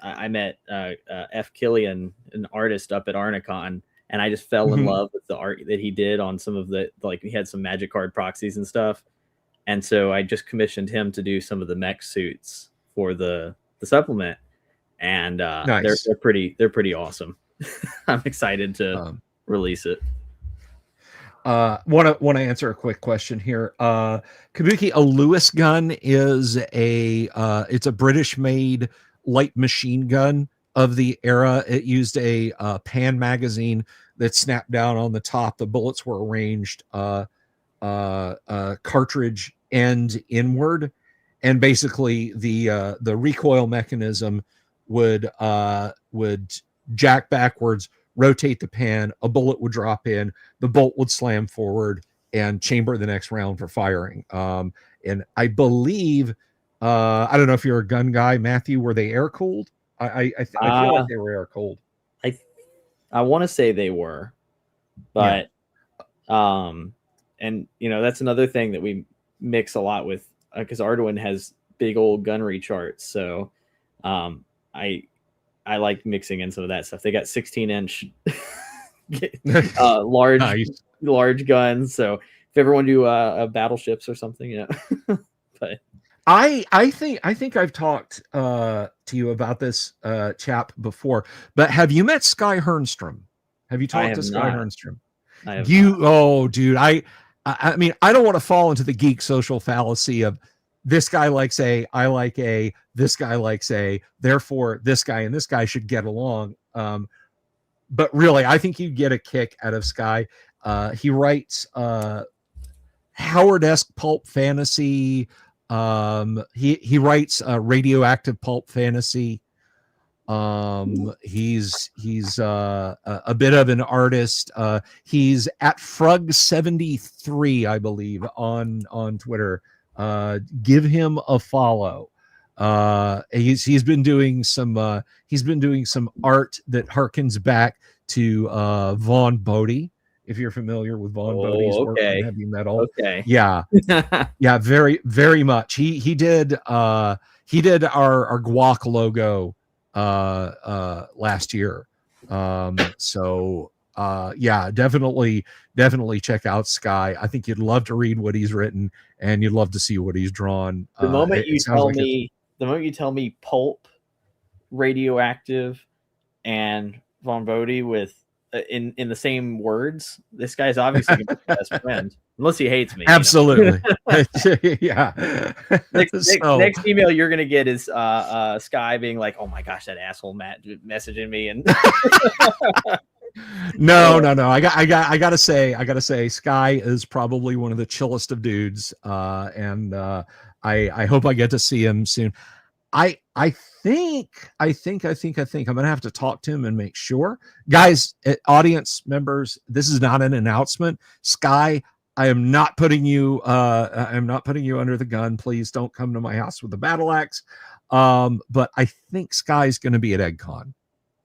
I met F. Killian, an artist up at Arnicon, and I just fell in love with the art that he did on some of the, like, he had some magic card proxies and stuff, and so I just commissioned him to do some of the mech suits for the supplement, and Nice. they're pretty awesome. I'm excited to release it. Want to answer a quick question here. Kabuki, a Lewis gun is it's a British made light machine gun of the era. It used a pan magazine that snapped down on the top. The bullets were arranged cartridge end inward, and basically the recoil mechanism would jack backwards, rotate the pan, a bullet would drop in, the bolt would slam forward and chamber the next round for firing. And I believe, I don't know if you're a gun guy, Matthew, were they air cooled? I feel like they were air cooled. I want to say they were, but and you know, that's another thing that we mix a lot with, because Arduin has big old gunnery charts, so I like mixing in some of that stuff. They got 16-inch large guns, so if you ever want to do battleships or something, you know. But I think I've talked to you about this chap before, but have you met Sky Hernstrom? Have you talked to Sky Hernstrom? Oh, dude, I mean, I don't want to fall into the geek social fallacy of this guy likes A, I like A, this guy likes A, therefore this guy and this guy should get along. But really, I think you get a kick out of Sky. He writes Howard-esque pulp fantasy. He writes radioactive pulp fantasy. He's a bit of an artist. He's at Frug73, I believe, on Twitter. Give him a follow. He's been doing some art that harkens back to Vaughn Bodie, if you're familiar with Vaughn Bodie's work on heavy metal. Yeah. Yeah, very, very much. He did our Guac logo last year. So yeah, definitely check out Sky. I think you'd love to read what he's written, and you'd love to see what he's drawn. The moment you tell me pulp, radioactive, and Von Bodie with in the same words, this guy's obviously gonna be my best friend, unless he hates me. Absolutely. Yeah. Next email you're gonna get is Sky being like, "Oh my gosh, that asshole Matt messaging me," and No. I gotta say, Sky is probably one of the chillest of dudes, and I hope I get to see him soon. I think I'm gonna have to talk to him and make sure. Guys, audience members, this is not an announcement. Sky, I am not putting you under the gun. Please don't come to my house with a battle axe. But I think Sky's gonna be at EggCon.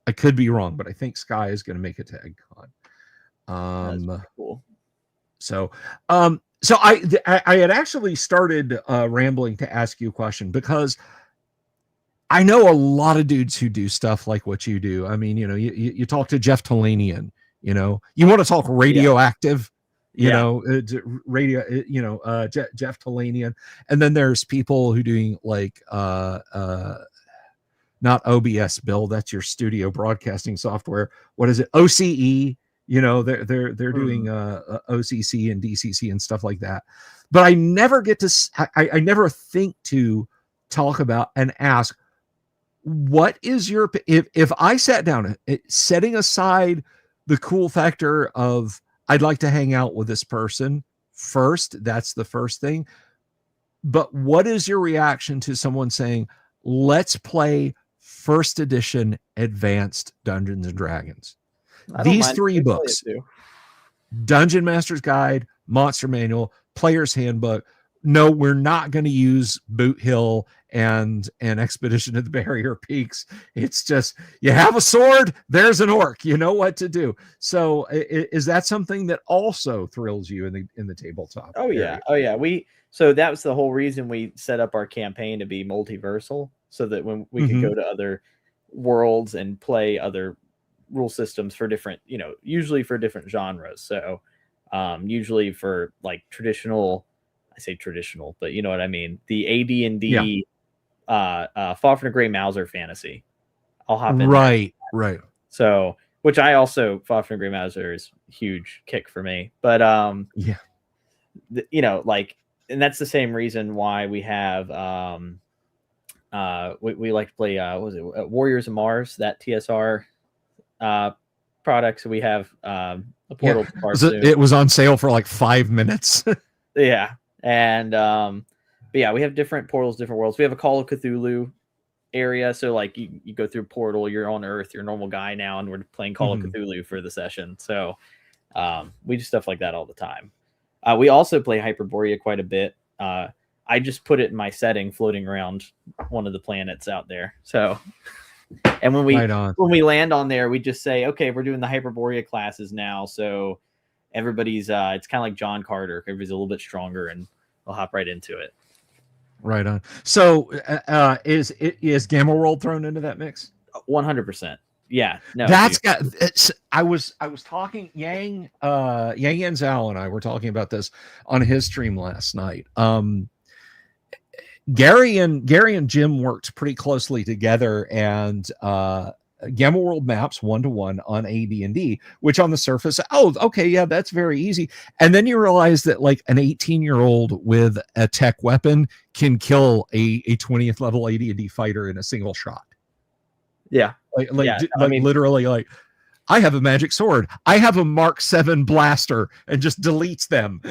I could be wrong, but I think Sky is going to make it to EggCon. That's cool. So I had actually started rambling to ask you a question, because I know a lot of dudes who do stuff like what you do. I mean, you know, you talk to Jeff Talanian, you know, you want to talk radioactive, you know, radio, you know, Jeff Talanian. And then there's people who doing like, not OBS, Bill, that's your studio broadcasting software. What is it? OCE, you know, they're doing OCC and DCC and stuff like that. But I never get to, I never think to talk about and ask, what is your, if I sat down, setting aside the cool factor of I'd like to hang out with this person first, that's the first thing. But what is your reaction to someone saying, let's play first edition advanced Dungeons and Dragons? These 3 books, Dungeon Master's Guide, Monster Manual, Player's Handbook, no, we're not going to use Boot Hill and an Expedition to the Barrier Peaks. It's just, you have a sword, there's an orc, you know what to do. So is that something that also thrills you in the tabletop Oh yeah, area? oh yeah. So that was the whole reason we set up our campaign to be multiversal, so that when we could go to other worlds and play other rule systems for different, usually for different genres. So usually for like traditional, I say traditional, but you know what I mean, the AD&D, Fafnir Grey Mauser fantasy, I'll hop in right there. So, which I also, Fafnir Grey Mauser is a huge kick for me, but like, and that's the same reason why we have we like to play what was it, Warriors of Mars, that TSR product. So we have a Portal to Mars soon. It was on sale for like 5 minutes. Yeah. And but yeah, we have different portals, different worlds. We have a Call of Cthulhu area. So like you go through Portal, you're on Earth, you're a normal guy now, and we're playing Call of Cthulhu for the session. So we do stuff like that all the time. We also play Hyperborea quite a bit. I just put it in my setting floating around one of the planets out there. So and when we land on there, we just say, okay, we're doing the Hyperborea classes now. So everybody's it's kind of like John Carter. Everybody's a little bit stronger, and we'll hop right into it. Right on. So is Gamma World thrown into that mix? 100%. Yeah. No. That's got. I was talking. Yang Zhao and I were talking about this on his stream last night. Gary and Jim worked pretty closely together, and Gamma World maps 1-to-1 on AD&D, which on the surface, oh, okay, yeah, that's very easy. And then you realize that like an 18-year-old with a tech weapon can kill a 20th level AD&D fighter in a single shot. Yeah. Literally, like, I have a magic sword, I have a Mark 7 blaster, and just deletes them.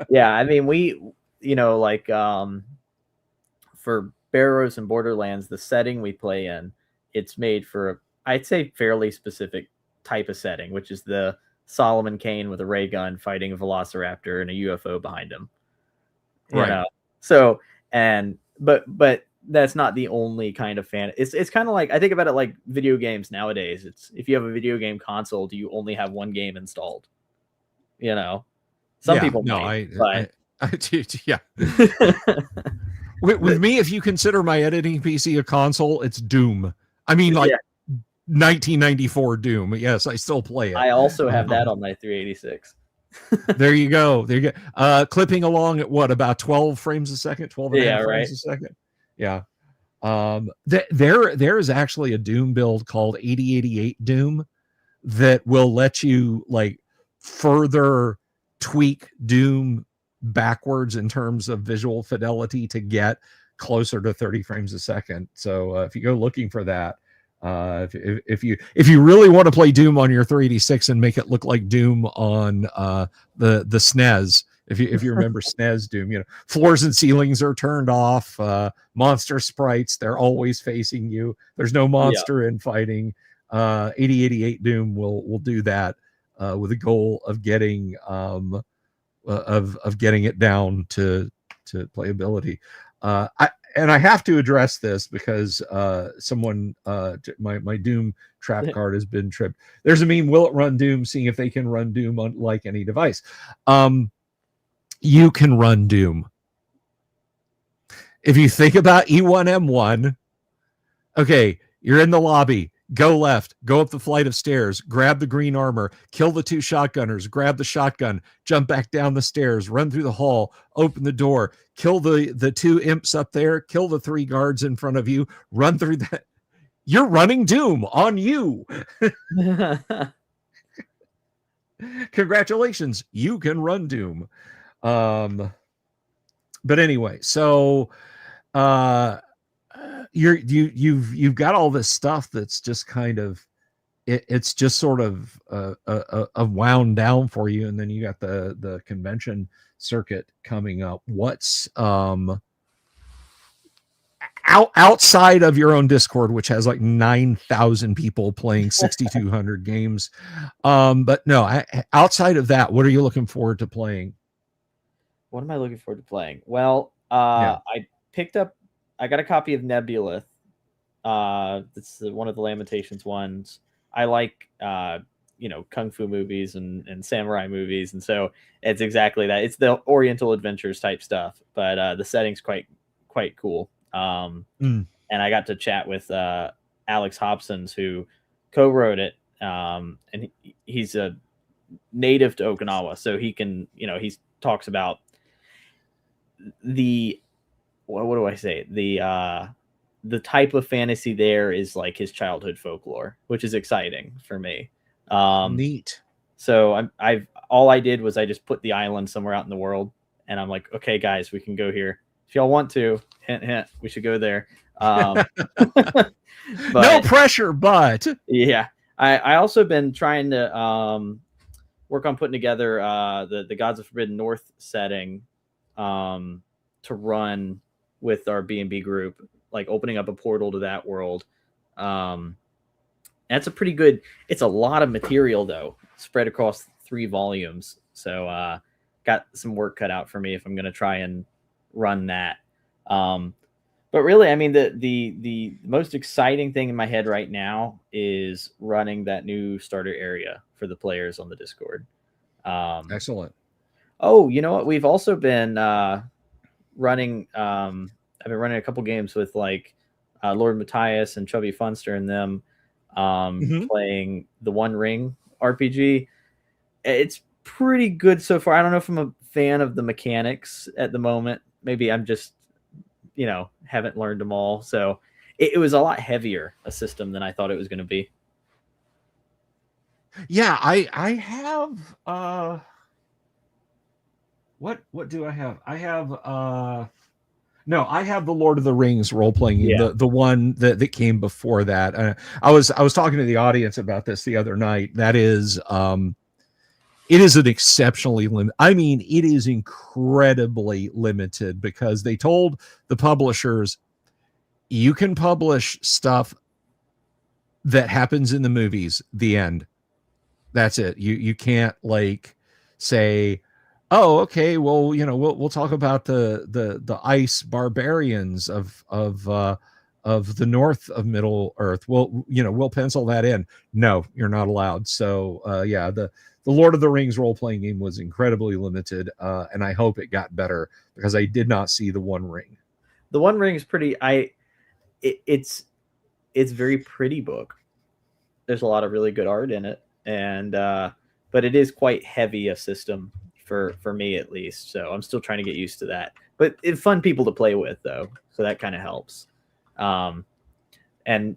Yeah, I mean, we, like for Barrows and Borderlands, the setting we play in, it's made for, I'd say, fairly specific type of setting, which is the Solomon Kane with a ray gun fighting a velociraptor and a UFO behind him. Right. So, but that's not the only kind of fan. It's kind of like, I think about it like video games nowadays. It's, if you have a video game console, do you only have one game installed? Some people might, yeah. With me, if you consider my editing PC a console, it's Doom. I mean, like 1994 Doom. Yes, I still play it. I also have that on my 386. There you go. Clipping along at what, about 12 frames a second, 12 and a half frames a second. Yeah. There is actually a Doom build called 8088 Doom that will let you like further tweak Doom backwards in terms of visual fidelity to get closer to 30 frames a second. So if you go looking for that, if you really want to play Doom on your 386 and make it look like Doom on the SNES, if you remember SNES Doom, floors and ceilings are turned off, monster sprites, they're always facing you, there's no monster in fighting. 8088 Doom will do that with the goal of getting getting it down to playability. I have to address this because someone my Doom trap card has been tripped. There's a meme, will it run Doom, seeing if they can run Doom on like any device. You can run Doom. If you think about E1M1, okay, you're in the lobby, go left, go up the flight of stairs, grab the green armor, kill the 2 shotgunners, grab the shotgun, jump back down the stairs, run through the hall, open the door, kill the 2 imps up there, kill the 3 guards in front of you, run through that. You're running Doom on you. Congratulations, you can run Doom. But anyway, so you've got all this stuff that's just kind of it's just sort of wound down for you, and then you got the convention circuit coming up. What's outside of your own Discord, which has like 9,000 people playing 6,200 games, but no, outside of that, what are you looking forward to playing? what am I looking forward to playing? Well, Yeah. I got a copy of Nebulith. It's one of the Lamentations ones. I like, kung fu movies and samurai movies, and so it's exactly that. It's the Oriental Adventures type stuff, but the setting's quite cool. And I got to chat with Alex Hobsons, who co-wrote it, and he's a native to Okinawa, so he can, he talks about what do I say? The type of fantasy there is like his childhood folklore, which is exciting for me. Neat. So all I did was I just put the island somewhere out in the world, and I'm like, okay, guys, we can go here if y'all want to. Hint, hint, we should go there. But, no pressure, but yeah, I also been trying to work on putting together the Gods of Forbidden North setting to run with our B&B group, like opening up a portal to that world. That's a pretty good, it's a lot of material though, spread across 3 volumes. So got some work cut out for me if I'm going to try and run that. But really, I mean, the most exciting thing in my head right now is running that new starter area for the players on the Discord. Excellent. Oh, you know what? We've also been running. I've been running a couple games with like Lord Matthias and Chubby Funster and them playing the One Ring RPG. It's pretty good so far. I don't know if I'm a fan of the mechanics at the moment. Maybe I'm just, haven't learned them all. So it was a lot heavier a system than I thought it was going to be. Yeah, I have what do I have? I have no, I have the Lord of the Rings role-playing game, the one that came before that. I was talking to the audience about this the other night. That is it is an exceptionally it is incredibly limited, because they told the publishers, you can publish stuff that happens in the movies, the end. That's it. You can't like say, oh, okay, well, we'll talk about the ice barbarians of the north of Middle Earth. We'll pencil that in. No, you're not allowed. So the Lord of the Rings role-playing game was incredibly limited, and I hope it got better, because I did not see the One Ring. The One Ring is pretty. It's very pretty book. There's a lot of really good art in it, and but it is quite heavy a system for me at least. So I'm still trying to get used to that. But it's fun people to play with though, so that kind of helps. And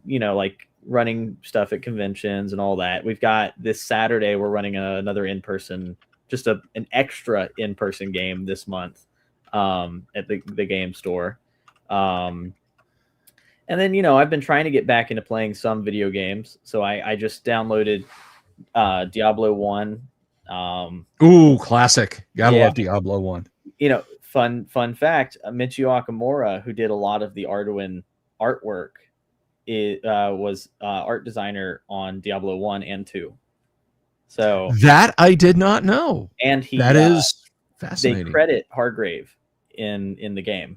like running stuff at conventions and all that. We've got this Saturday, we're running another in-person, just an extra in-person game this month at the game store. And then, I've been trying to get back into playing some video games. So I just downloaded Diablo 1. Ooh, classic. Gotta love Diablo 1. Fun fact, Michio Akamura, who did a lot of the Arduin artwork, was art designer on Diablo 1 and 2. So that I did not know. And that is fascinating. They credit Hargrave in the game.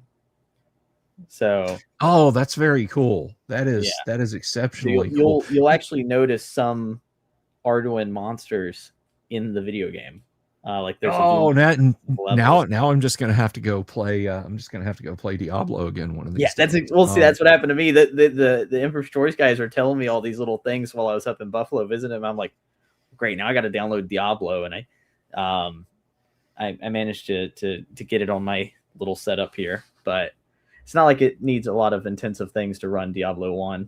So that's very cool. That is exceptionally cool. You'll actually notice some Arduin monsters in the video game. Like there's now I'm just gonna have to go play. I'm just gonna have to go play Diablo again one of these. Yeah, days. That's what happened to me. The Emperor's Choice guys are telling me all these little things while I was up in Buffalo visiting them. I'm like, great, now I got to download Diablo, and I managed to get it on my little setup here, but it's not like it needs a lot of intensive things to run Diablo 1.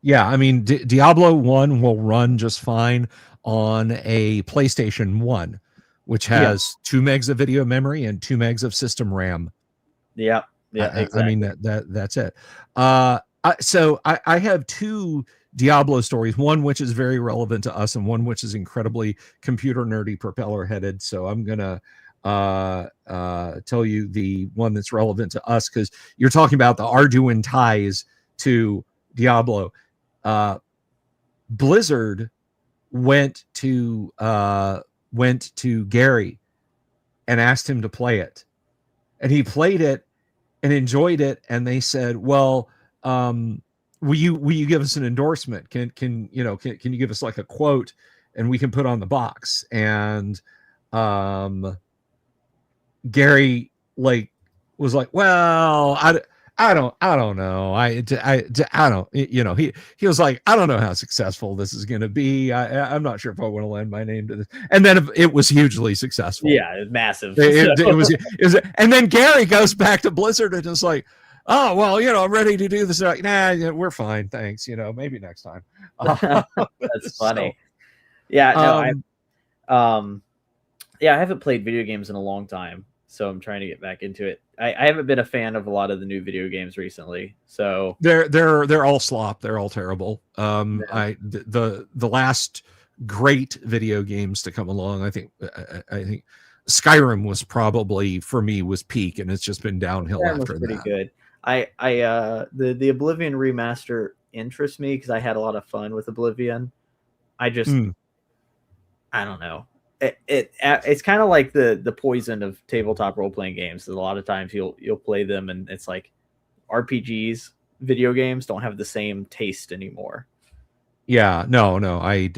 Yeah, I mean, Diablo 1 will run just fine on a PlayStation 1, which has 2 megs of video memory and 2 megs of system RAM. Yeah, exactly. I mean, that's it. So I have 2 Diablo stories, one which is very relevant to us and one which is incredibly computer nerdy, propeller headed. So I'm gonna tell you the one that's relevant to us, because you're talking about the Arduin ties to Diablo. Blizzard went to Gary and asked him to play it, and he played it and enjoyed it. And they said, well, will you give us an endorsement? Can you give us like a quote and we can put on the box? And Gary like was like, well, I don't know. I don't, he was like, I don't know how successful this is going to be. I'm not sure if I want to lend my name to this. And then it was hugely successful. Yeah, it was massive. It was, and then Gary goes back to Blizzard and is like, oh, well, I'm ready to do this. Like, nah, we're fine. Thanks. Maybe next time. That's funny. Yeah. No, I haven't played video games in a long time, so I'm trying to get back into it. I haven't been a fan of a lot of the new video games recently, so they're all slop. They're all terrible. The last great video games to come along, I think Skyrim was probably for me was peak, and it's just been downhill after that. Pretty good. The Oblivion remaster interests me because I had a lot of fun with Oblivion. I don't know. It's kind of like the poison of tabletop role-playing games. A lot of times you'll play them and it's like RPGs, video games don't have the same taste anymore. Yeah, no, I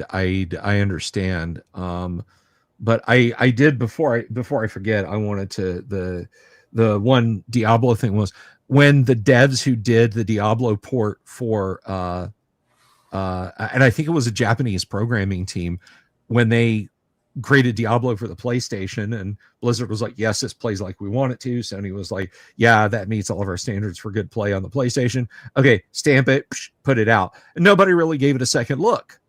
understand. But I did before I forget, I wanted to the one Diablo thing was when the devs who did the Diablo port for and I think it was a Japanese programming team, when they created Diablo for the PlayStation, and Blizzard was like, yes, this plays like we want it to. Sony was like, yeah, that meets all of our standards for good play on the PlayStation. Okay, stamp it, put it out. And nobody really gave it a second look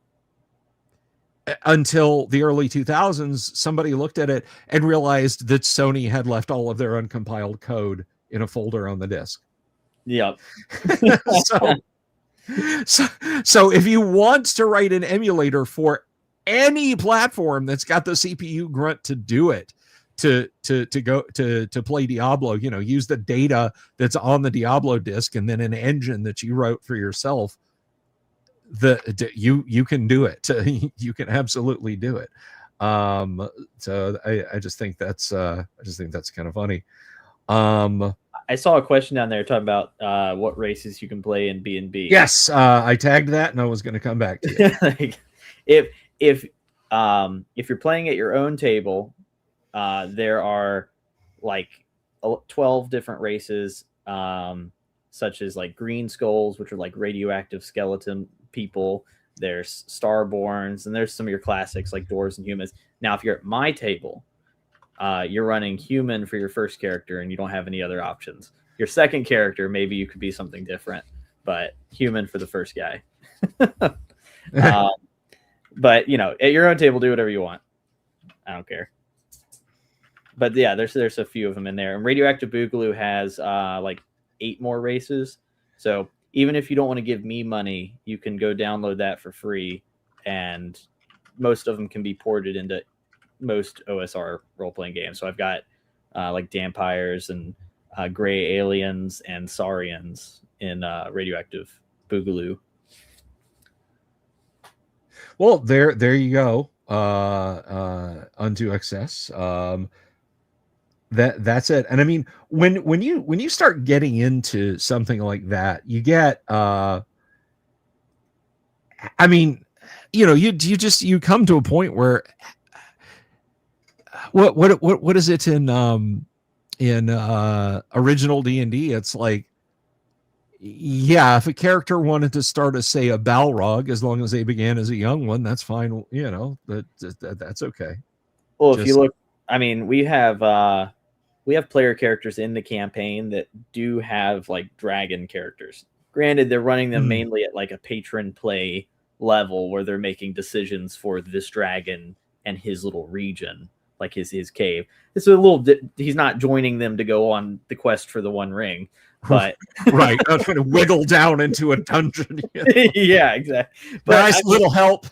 until the early 2000s. Somebody looked at it and realized that Sony had left all of their uncompiled code in a folder on the disk. Yep. So if you want to write an emulator for any platform that's got the CPU grunt to do it, to play Diablo, use the data that's on the Diablo disk and then an engine that you wrote for yourself, you can do it. You can absolutely do it. So I just think that's kind of funny. I saw a question down there talking about what races you can play in B&B. Yes, I tagged that and I was going to come back to it. If you're playing at your own table, there are like 12 different races, such as like green skulls, which are like radioactive skeleton people. There's starborns, and there's some of your classics like dwarves and humans. Now, if you're at my table, you're running human for your first character, and you don't have any other options. Your second character, maybe you could be something different, but human for the first guy. But at your own table, do whatever you want. I don't care. But yeah, there's a few of them in there. And Radioactive Boogaloo has like 8 more races. So even if you don't want to give me money, you can go download that for free. And most of them can be ported into most OSR role-playing games. So I've got like Dampires and Gray Aliens and Saurians in Radioactive Boogaloo. Well, there you go. Undo excess. That's it. And I mean, when you start getting into something like that, you get I mean, you come to a point where what is it in original D&D? It's like, yeah, if a character wanted to start as, say, a Balrog, as long as they began as a young one, that's fine. That's okay. Well, if you look, I mean, we have player characters in the campaign that do have like dragon characters. Granted, they're running them mainly at like a patron play level where they're making decisions for this dragon and his little region, like his cave. It's a little. He's not joining them to go on the quest for the One Ring. But right, I'm trying to wiggle down into a dungeon. Yeah, exactly. But nice little help.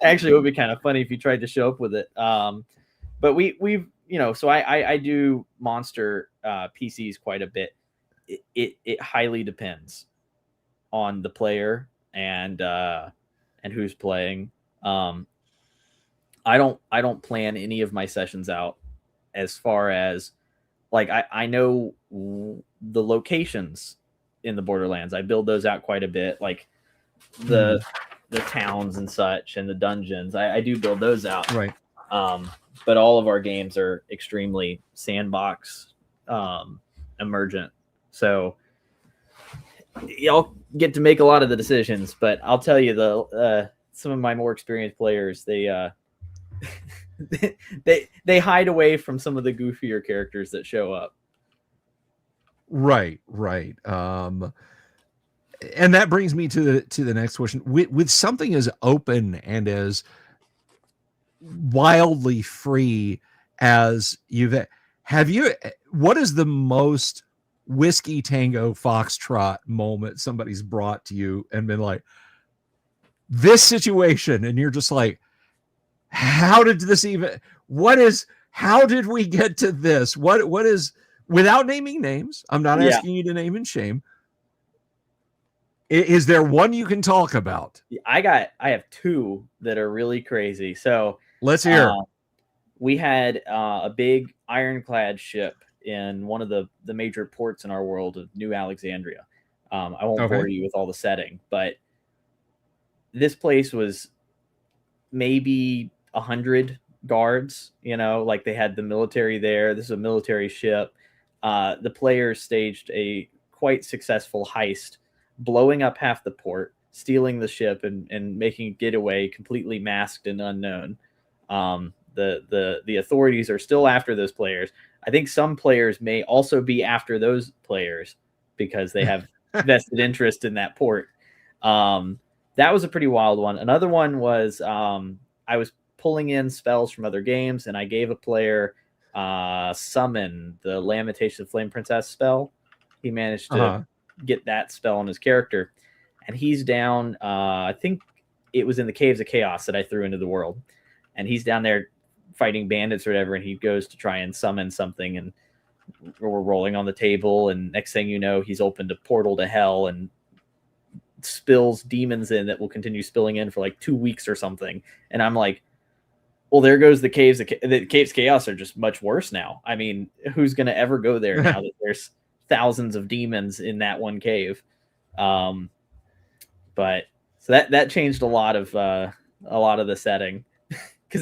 Actually, it would be kind of funny if you tried to show up with it. But we've so I do monster PCs quite a bit. It highly depends on the player and who's playing. I don't plan any of my sessions out as far as like I know the locations in the Borderlands. I build those out quite a bit, like the towns and such and the dungeons. I do build those out. Right. But all of our games are extremely sandbox emergent. So y'all get to make a lot of the decisions, but I'll tell you some of my more experienced players, they they hide away from some of the goofier characters that show up. Right. And that brings me to the next question. With something as open and as wildly free as what is the most whiskey tango foxtrot moment somebody's brought to you and been like, this situation, and you're just like, how did we get to this? What is, without naming names, I'm not asking you to name and shame, is there one you can talk about? I have two that are really crazy. So let's hear. We had a big ironclad ship in one of the major ports in our world of New Alexandria. I won't bore you with all the setting, but this place was maybe 100 guards, like they had the military there. This is a military ship. The players staged a quite successful heist, blowing up half the port, stealing the ship, and making a getaway completely masked and unknown. The authorities are still after those players. I think some players may also be after those players because they have vested interest in that port. That was a pretty wild one. Another one was I was pulling in spells from other games, and I gave a player summon the Lamentation of Flame Princess spell. He managed to get that spell on his character, and he's down. I think it was in the Caves of Chaos that I threw into the world, and he's down there fighting bandits or whatever, and he goes to try and summon something, and we're rolling on the table, and next thing you know, he's opened a portal to hell and spills demons in that will continue spilling in for like 2 weeks or something. And I'm like, well, there goes the caves. The Caves of Chaos are just much worse now. I mean, who's going to ever go there now that there's thousands of demons in that one cave? But so that changed a lot of the setting. Because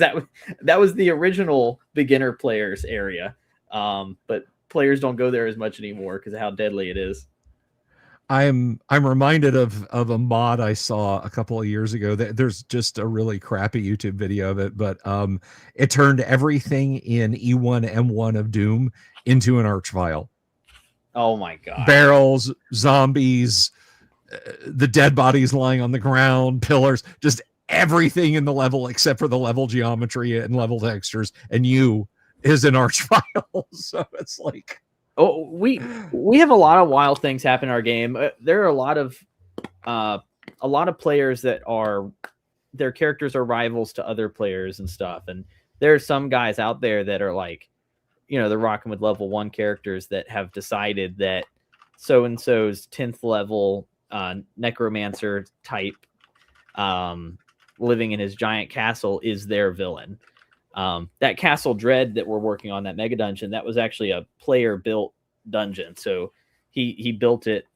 that was the original beginner players area, but players don't go there as much anymore because of how deadly it is. I'm reminded of a mod I saw a couple of years ago. There's just a really crappy YouTube video of it, but it turned everything in E1M1 of Doom into an archvile. Oh my god! Barrels, zombies, the dead bodies lying on the ground, pillars, just everything in the level except for the level geometry and level textures, and you is an archvile. So it's like, oh, we have a lot of wild things happen in our game. There are a lot of players that their characters are rivals to other players and stuff, and there are some guys out there that are like, they're rocking with level 1 characters that have decided that so and so's 10th level necromancer type living in his giant castle is their villain. That Castle Dread that we're working on, that mega dungeon, that was actually a player built dungeon. So he built it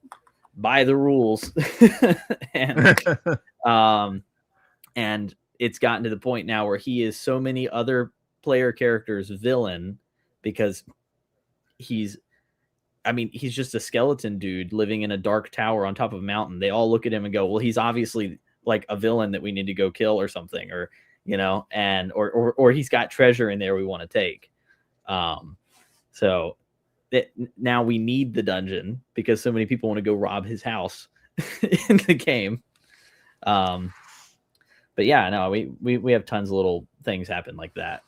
by the rules. And it's gotten to the point now where he is so many other player characters' villain because he's just a skeleton dude living in a dark tower on top of a mountain. They all look at him and go, well, he's obviously like a villain that we need to go kill or something, or and or he's got treasure in there we want to take. So now we need the dungeon because so many people want to go rob his house in the game. But yeah, no, we have tons of little things happen like that.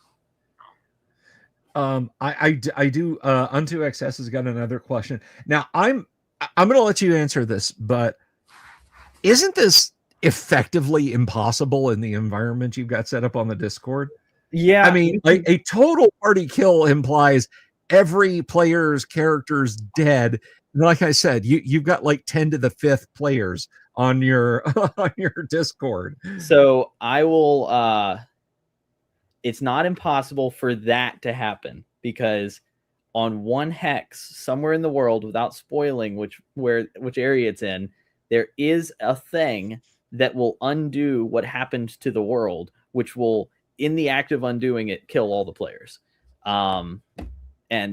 I do. Unto XS has got another question. Now I'm going to let you answer this, but isn't this effectively impossible in the environment you've got set up on the Discord? Yeah, I mean, a total party kill implies every player's character's dead. And like I said, you've got like 10 to the 5th players on your on your Discord. So I will it's not impossible for that to happen, because on one hex somewhere in the world, without spoiling which area it's in, there is a thing that will undo what happened to the world, which will, in the act of undoing it, kill all the players, and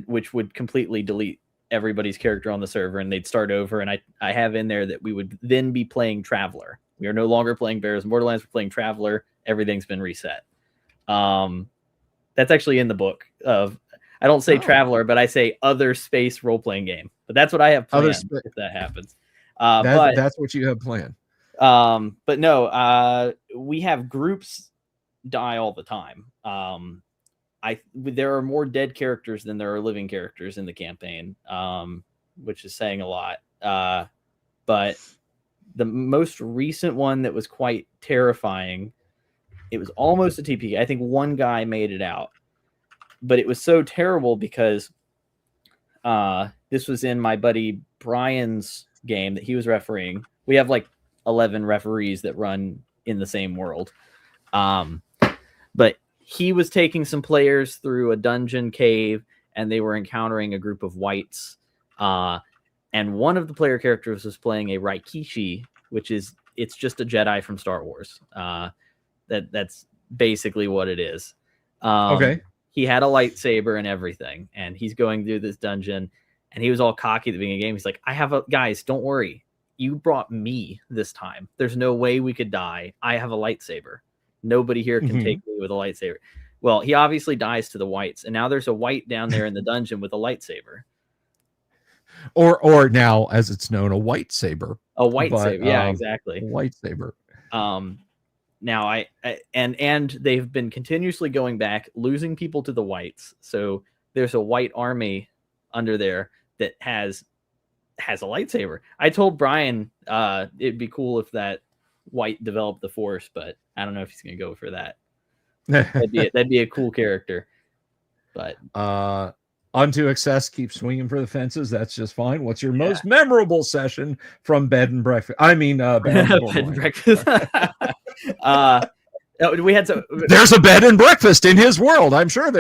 which would completely delete everybody's character on the server, and they'd start over. And I have in there that we would then be playing Traveler. We are no longer playing Barrows and Borderlands. We're playing Traveler. Everything's been reset. That's actually in the book of, I don't say Traveler, but I say other space role-playing game. But that's what I have planned if that happens. That's what you have planned. But no, we have groups die all the time. There are more dead characters than there are living characters in the campaign, which is saying a lot. But the most recent one that was quite terrifying, it was almost a TP. I think one guy made it out, but it was so terrible because this was in my buddy Brian's game that he was refereeing. We have like 11 referees that run in the same world. But he was taking some players through a dungeon cave, and they were encountering a group of whites. And one of the player characters was playing a Raikishi, it's just a Jedi from Star Wars. That's basically what it is. Okay. He had a lightsaber and everything, and he's going through this dungeon, and he was all cocky at the beginning of the game. He's like, guys, don't worry. You brought me this time. There's no way we could die. I have a lightsaber. Nobody here can take me with a lightsaber. Well, he obviously dies to the whites, and now there's a white down there in the dungeon with a lightsaber. Or now, as it's known, a white saber. A white saber, yeah, exactly. White saber. Now and they've been continuously going back, losing people to the whites. So there's a white army under there that has a lightsaber. I told Brian it'd be cool if that white developed the Force, but I don't know if he's gonna go for that. That'd be a cool character. But Onto Excess, keep swinging for the fences. That's just fine. What's your most memorable session from Bed and Breakfast? I mean, Bed and Breakfast. We had there's a bed and breakfast in his world. I'm sure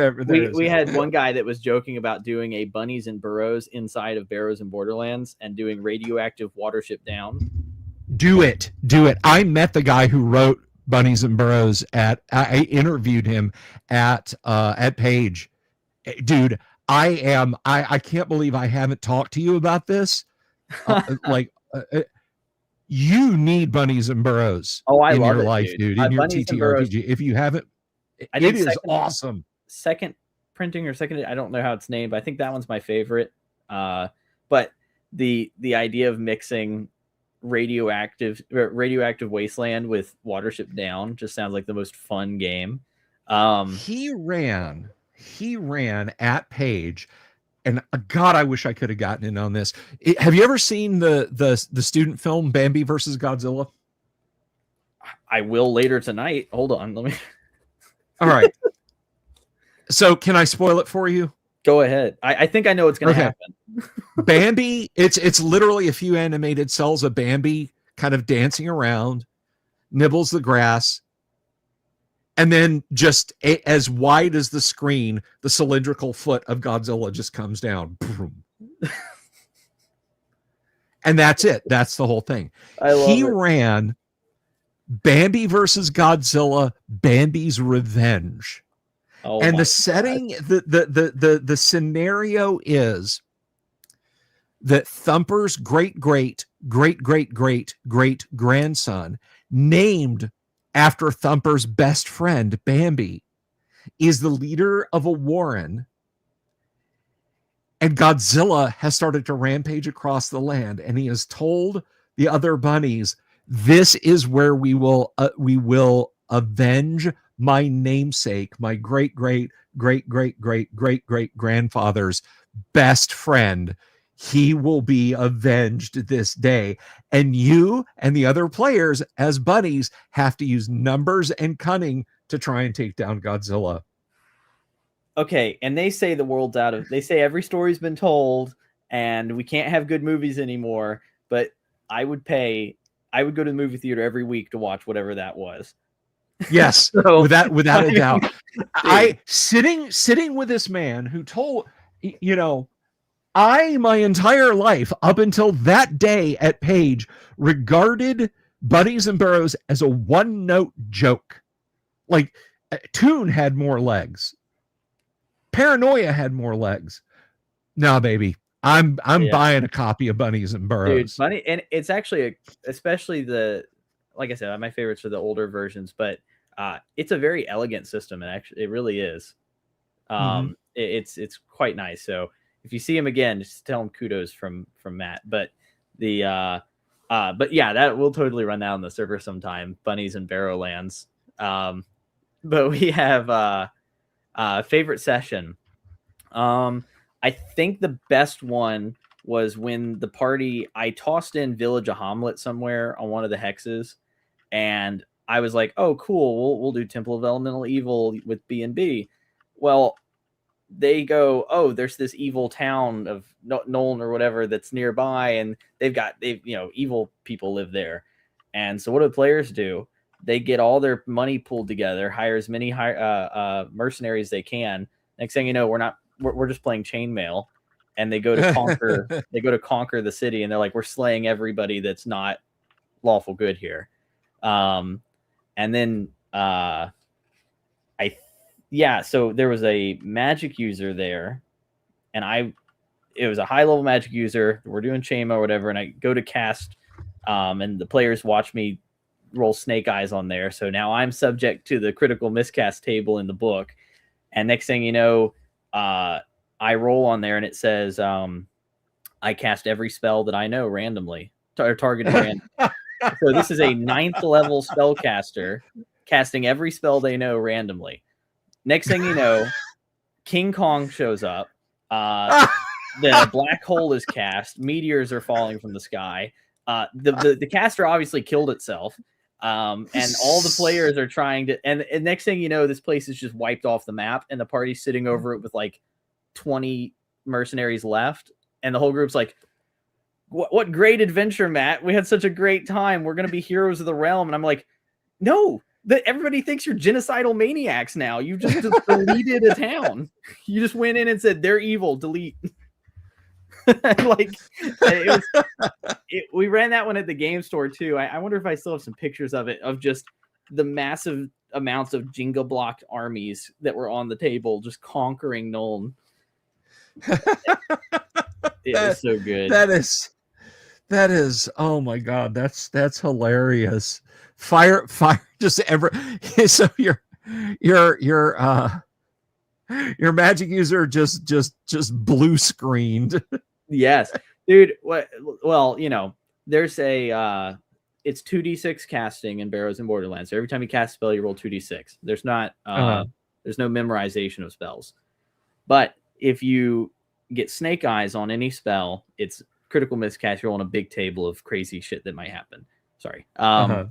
we had one guy that was joking about doing a Bunnies and Burrows inside of Barrows and Borderlands and doing radioactive Watership Down. Do it. I met the guy who wrote Bunnies and Burrows I interviewed him at Page. Dude, I can't believe I haven't talked to you about this. You need Bunnies and Burrows in your life, dude. In your TTRPG. If you haven't, it is awesome. Second printing or second, I don't know how it's named, but I think that one's my favorite. But the idea of mixing radioactive Wasteland with Watership Down just sounds like the most fun game. He ran at Page, and God, I wish I could have gotten in on this. Have you ever seen the student film Bambi versus Godzilla? I will later tonight. Hold on, let me. All right. So can I spoil it for you? Go ahead. I think I know what's going to happen. Bambi, it's literally a few animated cells of Bambi kind of dancing around, nibbles the grass, and then just as wide as the screen, the cylindrical foot of Godzilla just comes down. And that's it. That's the whole thing. He ran Bambi versus Godzilla, Bambi's Revenge. And the setting, the scenario is that Thumper's great grandson, named after Thumper's best friend, Bambi, is the leader of a warren. And Godzilla has started to rampage across the land, and he has told the other bunnies, this is where we will avenge my namesake, my great grandfather's best friend. He will be avenged this day. And you and the other players as bunnies have to use numbers and cunning to try and take down Godzilla. Okay, and they say the world's they say every story's been told and we can't have good movies anymore, but I would go to the movie theater every week to watch whatever that was. Yes, So, without a doubt. dude. I sitting with this man who told, you know, I my entire life up until that day at Page regarded Bunnies and Burrows as a one-note joke. Like Toon had more legs. Paranoia had more legs. No, baby. I'm buying a copy of Bunnies and Burrows. Dude, funny, and it's actually especially like I said, my favorites are the older versions, but it's a very elegant system, and actually it really is. It's quite nice. So if you see him again, just tell him kudos from Matt. But but yeah, that will totally run out on the server sometime. Bunnies and Barrowlands. But we have favorite session. I think the best one was when the party, I tossed in Village of Hamlet somewhere on one of the hexes, and I was like, oh, cool, we'll do Temple of Elemental Evil with B&B. Well, they go, oh, there's this evil town of Nolan or whatever that's nearby, and they've evil people live there. And so what do the players do? They get all their money pulled together, hire as many mercenaries they can. Next thing you know, we're just playing chainmail, and they go to conquer the city, and they're like, we're slaying everybody that's not lawful good here. And then so there was a magic user there, and it was a high level magic user. We're doing chainmail or whatever, and I go to cast, and the players watch me roll snake eyes on there. So now I'm subject to the critical miscast table in the book. And next thing you know, I roll on there and it says, I cast every spell that I know randomly, targeted random. So this is a 9th level spellcaster casting every spell they know randomly. Next thing you know, King Kong shows up. The black hole is cast. Meteors are falling from the sky. The caster obviously killed itself. And all the players are trying to, and next thing you know, this place is just wiped off the map, and the party's sitting over it with like 20 mercenaries left, and the whole group's like, what great adventure, Matt. We had such a great time. We're going to be heroes of the realm. And I'm like, no, everybody thinks you're genocidal maniacs now. You just deleted a town. You just went in and said, they're evil, delete. Like, we ran that one at the game store too. I wonder if I still have some pictures of it, of just the massive amounts of Jenga blocked armies that were on the table, just conquering Nuln. It was so good. That is, oh my God, that's hilarious. Fire, just ever. So your magic user just blue screened. Yes, dude. Well, there's it's 2d6 casting in Barrows and Borderlands. So every time you cast a spell, you roll 2d6. There's not there's no memorization of spells. But if you get snake eyes on any spell, it's critical miscast. You're on a big table of crazy shit that might happen. Sorry. So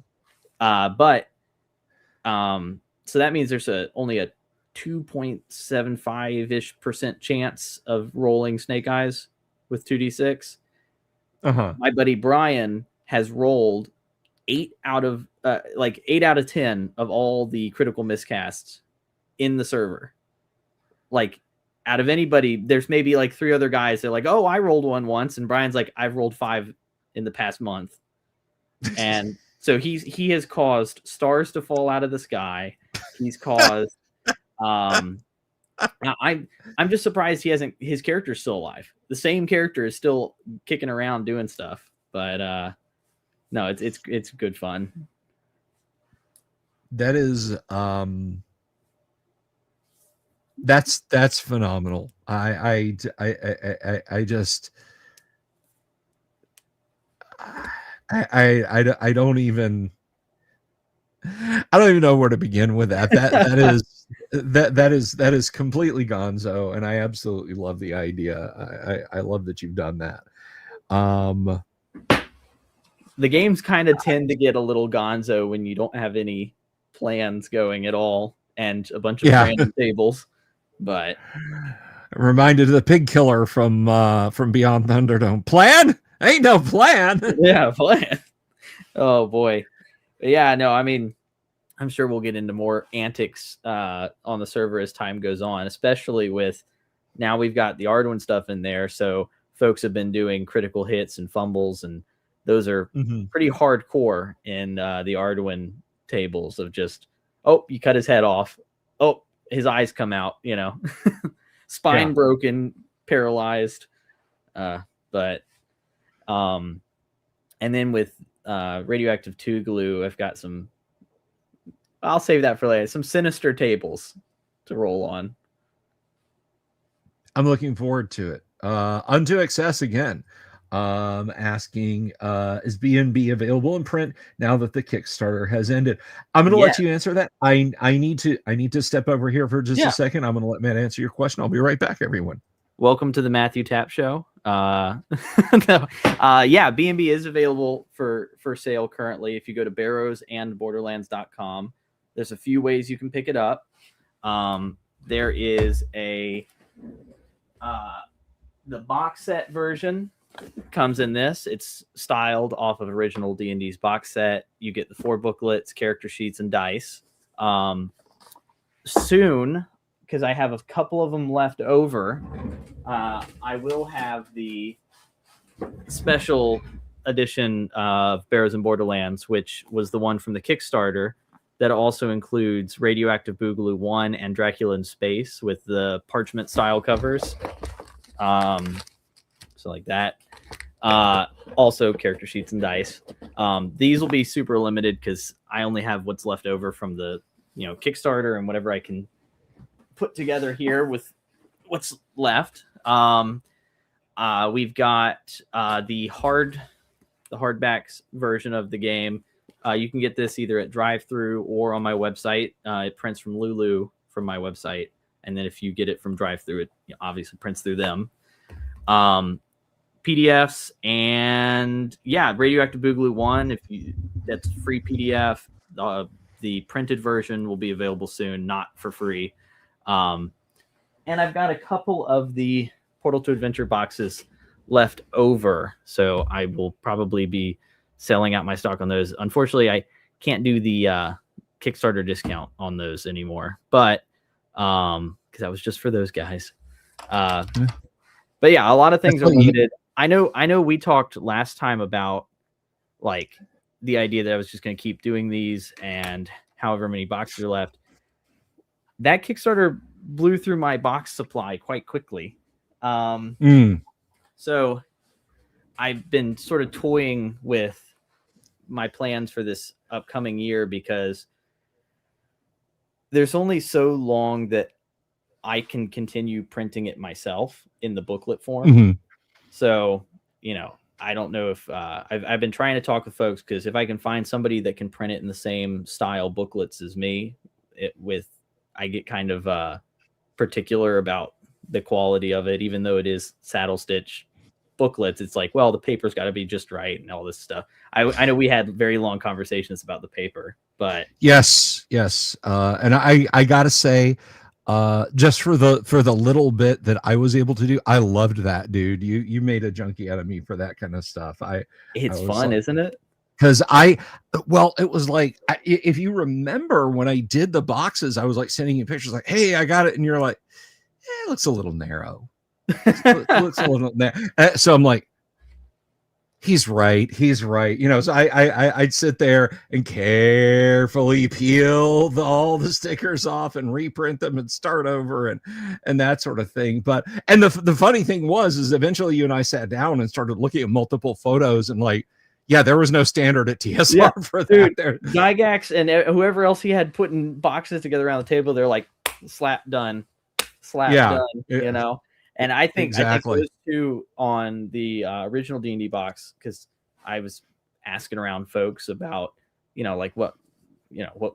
that means there's only a 2.75% chance of rolling snake eyes with 2d6. My buddy Brian has rolled 8 out of 10 of all the critical miscasts in the server. Like, out of anybody, there's maybe like 3 other guys that are like, oh, I rolled one once, and Brian's like, I've rolled 5 in the past month. And so he has caused stars to fall out of the sky. He's caused I'm just surprised his character's still alive. The same character is still kicking around doing stuff. But no, it's good fun. That is that's phenomenal. I just I don't even know where to begin with that. That is completely gonzo, and I absolutely love the idea. I love that you've done that. The games kind of tend to get a little gonzo when you don't have any plans going at all and a bunch of random tables. But reminded of the pig killer from Beyond Thunderdome. Plan? Ain't no plan. Yeah, plan. Oh boy. Yeah, no, I mean, I'm sure we'll get into more antics on the server as time goes on, especially with now we've got the Arduin stuff in there. So folks have been doing critical hits and fumbles, and those are pretty hardcore in the Arduin tables of just, oh, you cut his head off. Oh, his eyes come out, you know, spine broken, paralyzed. And then with radioactive 2 glue, I've got some, I'll save that for later, some sinister tables to roll on. I'm looking forward to it. Unto Excess again, asking, is B&B available in print now that the Kickstarter has ended? I'm going to let you answer that. I need to step over here for just a second. I'm going to let Matt answer your question. I'll be right back, everyone. Welcome to the Matthew Tapp Show. Yeah, B&B is available for sale currently. If you go to barrowsandborderlands.com, there's a few ways you can pick it up. There is the box set version comes in this. It's styled off of original D&D's box set. You get the 4 booklets, character sheets, and dice. Soon, because I have a couple of them left over, I will have the special edition of Barrows and Borderlands, which was the one from the Kickstarter, that also includes Radioactive Boogaloo 1 and Dracula in Space with the parchment style covers. So like that. Also character sheets and dice. These will be super limited because I only have what's left over from the Kickstarter and whatever I can put together here with what's left. We've got the hardbacks version of the game. You can get this either at drive-thru or on my website. It prints from Lulu from my website, and then if you get it from drive-thru, it obviously prints through them. PDFs and Radioactive Boogaloo 1. That's free PDF. The printed version will be available soon, not for free. And I've got a couple of the Portal to Adventure boxes left over, so I will probably be selling out my stock on those. Unfortunately, I can't do the Kickstarter discount on those anymore, but because that was just for those guys. But yeah, a lot of things are limited. I know we talked last time about like the idea that I was just going to keep doing these and however many boxes are left. That Kickstarter blew through my box supply quite quickly. So I've been sort of toying with my plans for this upcoming year because there's only so long that I can continue printing it myself in the booklet form. So, I don't know if I've been trying to talk with folks, because if I can find somebody that can print it in the same style booklets as me, I get kind of particular about the quality of it, even though it is saddle stitch booklets. It's like, well, the paper's got to be just right and all this stuff. I know we had very long conversations about the paper, but yes. And I gotta say, just for the little bit that I was able to do, I loved that, dude. You made a junkie out of me for that kind of stuff. It's fun, isn't it? Because it was like, if you remember when I did the boxes, I was like sending you pictures like, hey, I got it. And you're like, it looks a little narrow. It looks a little narrow. So I'm like, he's right. So I'd sit there and carefully peel all the stickers off and reprint them and start over and that sort of thing. And the funny thing is eventually you and I sat down and started looking at multiple photos and like, yeah, there was no standard at TSR for that. Dude, Gygax and whoever else he had putting boxes together around the table, they're like, slap done. And I think those two on the original D&D box, because I was asking around folks about, what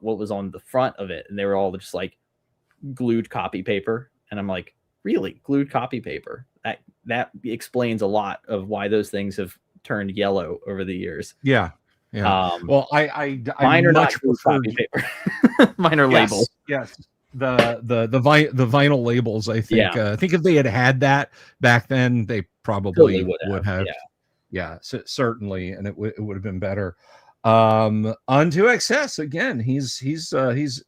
was on the front of it, and they were all just like glued copy paper, and I'm like, really, glued copy paper? That explains a lot of why those things have turned yellow over the years. Yeah. Well, I mine are not glued copy paper. Mine are labeled. Yes. The vinyl labels, I think. I think if they had that back then, they probably would have. Yeah, certainly, and it would have been better. On 2XS again. He's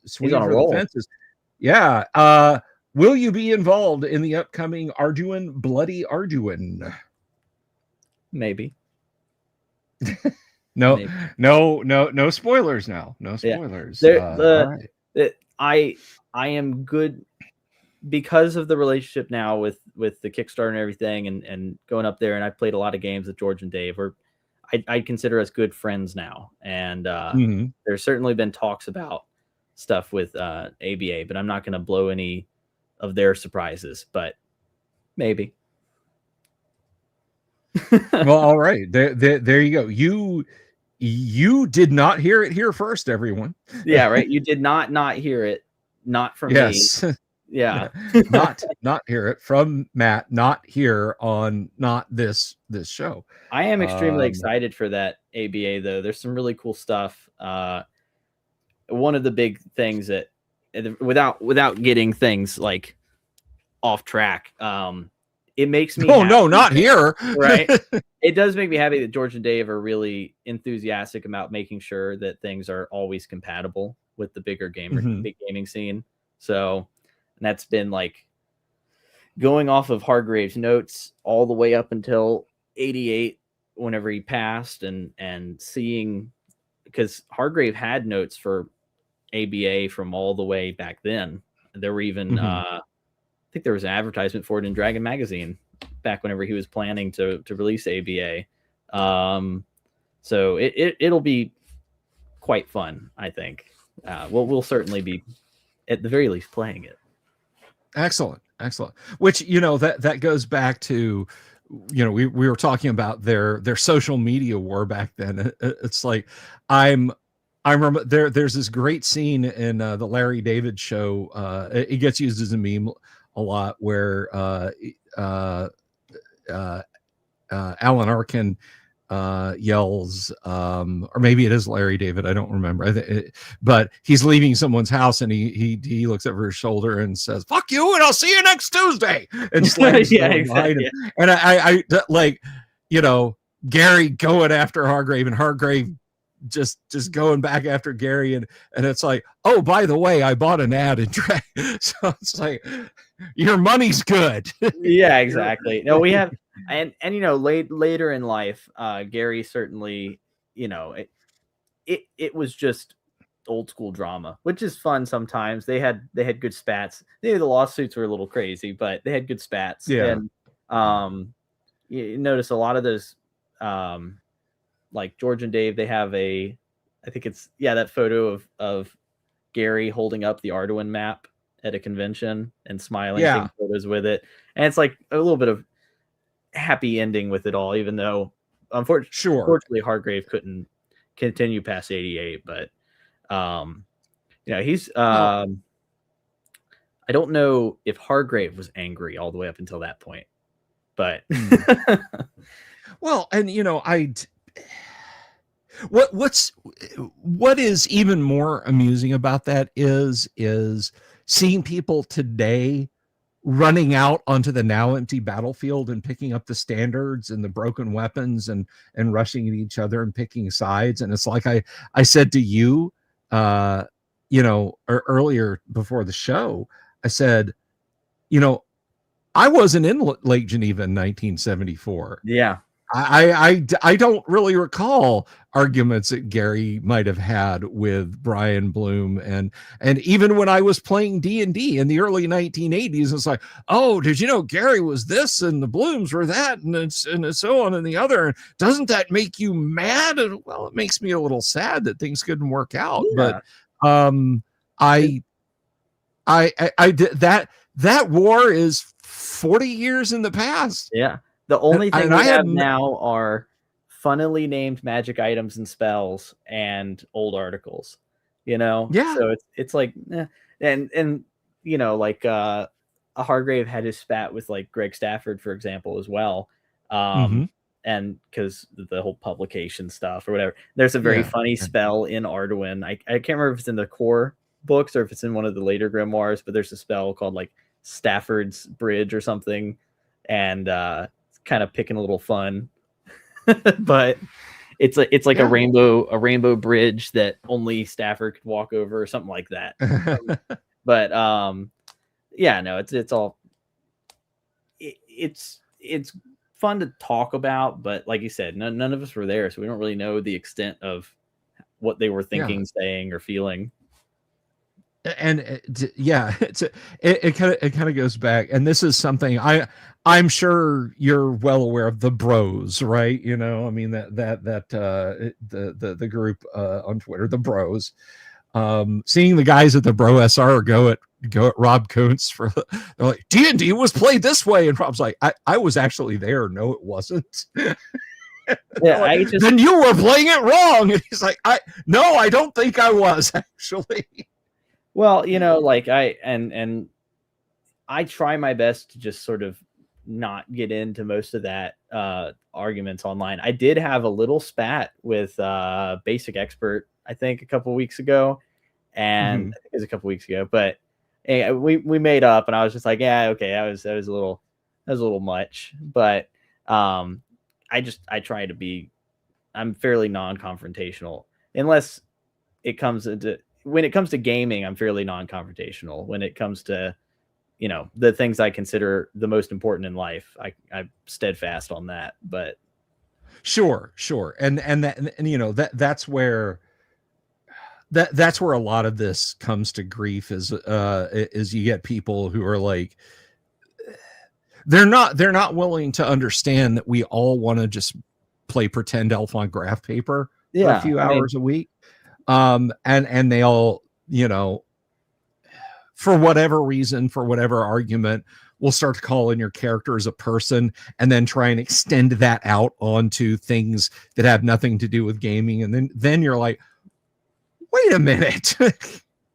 swinging on a for the roll. fences. Yeah. Will you be involved in the upcoming Arduin Bloody Arduin? Maybe. No, Maybe. no spoilers now. No spoilers. All right. I am good because of the relationship now with the Kickstarter and everything, and going up there, and I played a lot of games with George and Dave, or I consider us good friends now. And there's certainly been talks about stuff with ABA, but I'm not going to blow any of their surprises, but maybe. Well, all right. There you go. You did not hear it here first, everyone. Yeah, right. You did not hear it. Not from me. Yeah. not hear it from Matt, not here on not this show. I am extremely excited for that ABA though. There's some really cool stuff. One of the big things that without getting things like off track, it makes me no, not here. Right. It does make me happy that George and Dave are really enthusiastic about making sure that things are always compatible with the bigger big gaming scene. So, and that's been like going off of Hargrave's notes all the way up until 88, whenever he passed, and seeing, because Hargrave had notes for ABA from all the way back then. There were even I think there was an advertisement for it in Dragon Magazine back whenever he was planning to release ABA. So it'll be quite fun, I think. We'll certainly be at the very least playing it. Excellent. Which, that goes back to, we were talking about their social media war back then. It's like I remember there's this great scene in the Larry David show. It gets used as a meme a lot, where Alan Arkin yells, or maybe it is Larry David, I don't remember, but he's leaving someone's house, and he looks over his shoulder and says, "Fuck you, and I'll see you next Tuesday," and slams behind him. And I like, Gary going after Hargrave, and Hargrave just going back after Gary, and it's like, oh, by the way, I bought an ad in Drag. So it's like, your money's good. Yeah, exactly. No, we have, and later in life, Gary certainly, it was just old school drama, which is fun sometimes. They had good spats. The lawsuits were a little crazy, but they had good spats. Yeah. And you notice a lot of those, like George and Dave, they have I think it's that photo of Gary holding up the Arduin map at a convention and smiling, taking photos with it. And it's like a little bit of happy ending with it all, even though unfortunately Hargrave couldn't continue past 88. But he's I don't know if Hargrave was angry all the way up until that point, but well, and what is even more amusing about that is seeing people today running out onto the now empty battlefield and picking up the standards and the broken weapons and rushing at each other and picking sides. And it's like I said to you, earlier before the show, I said, I wasn't in Lake Geneva in 1974. Yeah. I don't really recall arguments that Gary might have had with Brian Bloom, and even when I was playing D&D in the early 1980s, it's like, oh, did you know Gary was this and the Blooms were that, and so on and the other, and doesn't that make you mad? And well, it makes me a little sad that things couldn't work out. Yeah. But I did that war is 40 years in the past. Yeah. The only thing we have now are funnily named magic items and spells and old articles, Yeah. So it's like, and like a Hargrave had his spat with like Greg Stafford, for example, as well. And because the whole publication stuff or whatever, there's a very funny spell in Arduin. I can't remember if it's in the core books or if it's in one of the later grimoires, but there's a spell called like Stafford's Bridge or something. And, kind of picking a little fun, but it's like Yeah. a rainbow bridge that only Stafford could walk over or something like that. But yeah, no, it's all it's fun to talk about, but like you said, none of us were there, so we don't really know the extent of what they were Yeah. thinking, saying, or feeling. And yeah, it kind of goes back, and this is something I'm sure you're well aware of, the bros, right? You know, I mean the group on Twitter, the bros. Seeing the guys at the Bro SR go at Rob Kuntz for, they're like, D&D was played this way, and Rob's like, I was actually there. No, it wasn't. Yeah, like, then you were playing it wrong. And he's like, I don't think I was actually. Well, you know, like I try my best to just sort of not get into most of that arguments online. I did have a little spat with Basic Expert, I think a couple weeks ago, and I think it was a couple weeks ago, but hey, we made up, and I was just like, yeah, okay, that was a little much, but I try to be, I'm fairly non-confrontational, unless it comes into, when it comes to gaming, I'm fairly non-confrontational. When it comes to, you know, the things I consider the most important in life, I'm steadfast on that. But sure, and you know, that's where a lot of this comes to grief, is you get people who are like, they're not willing to understand that we all want to just play pretend elf on graph paper for a few hours a week. And they all, you know, for whatever reason, for whatever argument, will start calling your character as a person, and then try and extend that out onto things that have nothing to do with gaming. And then you're like, wait a minute.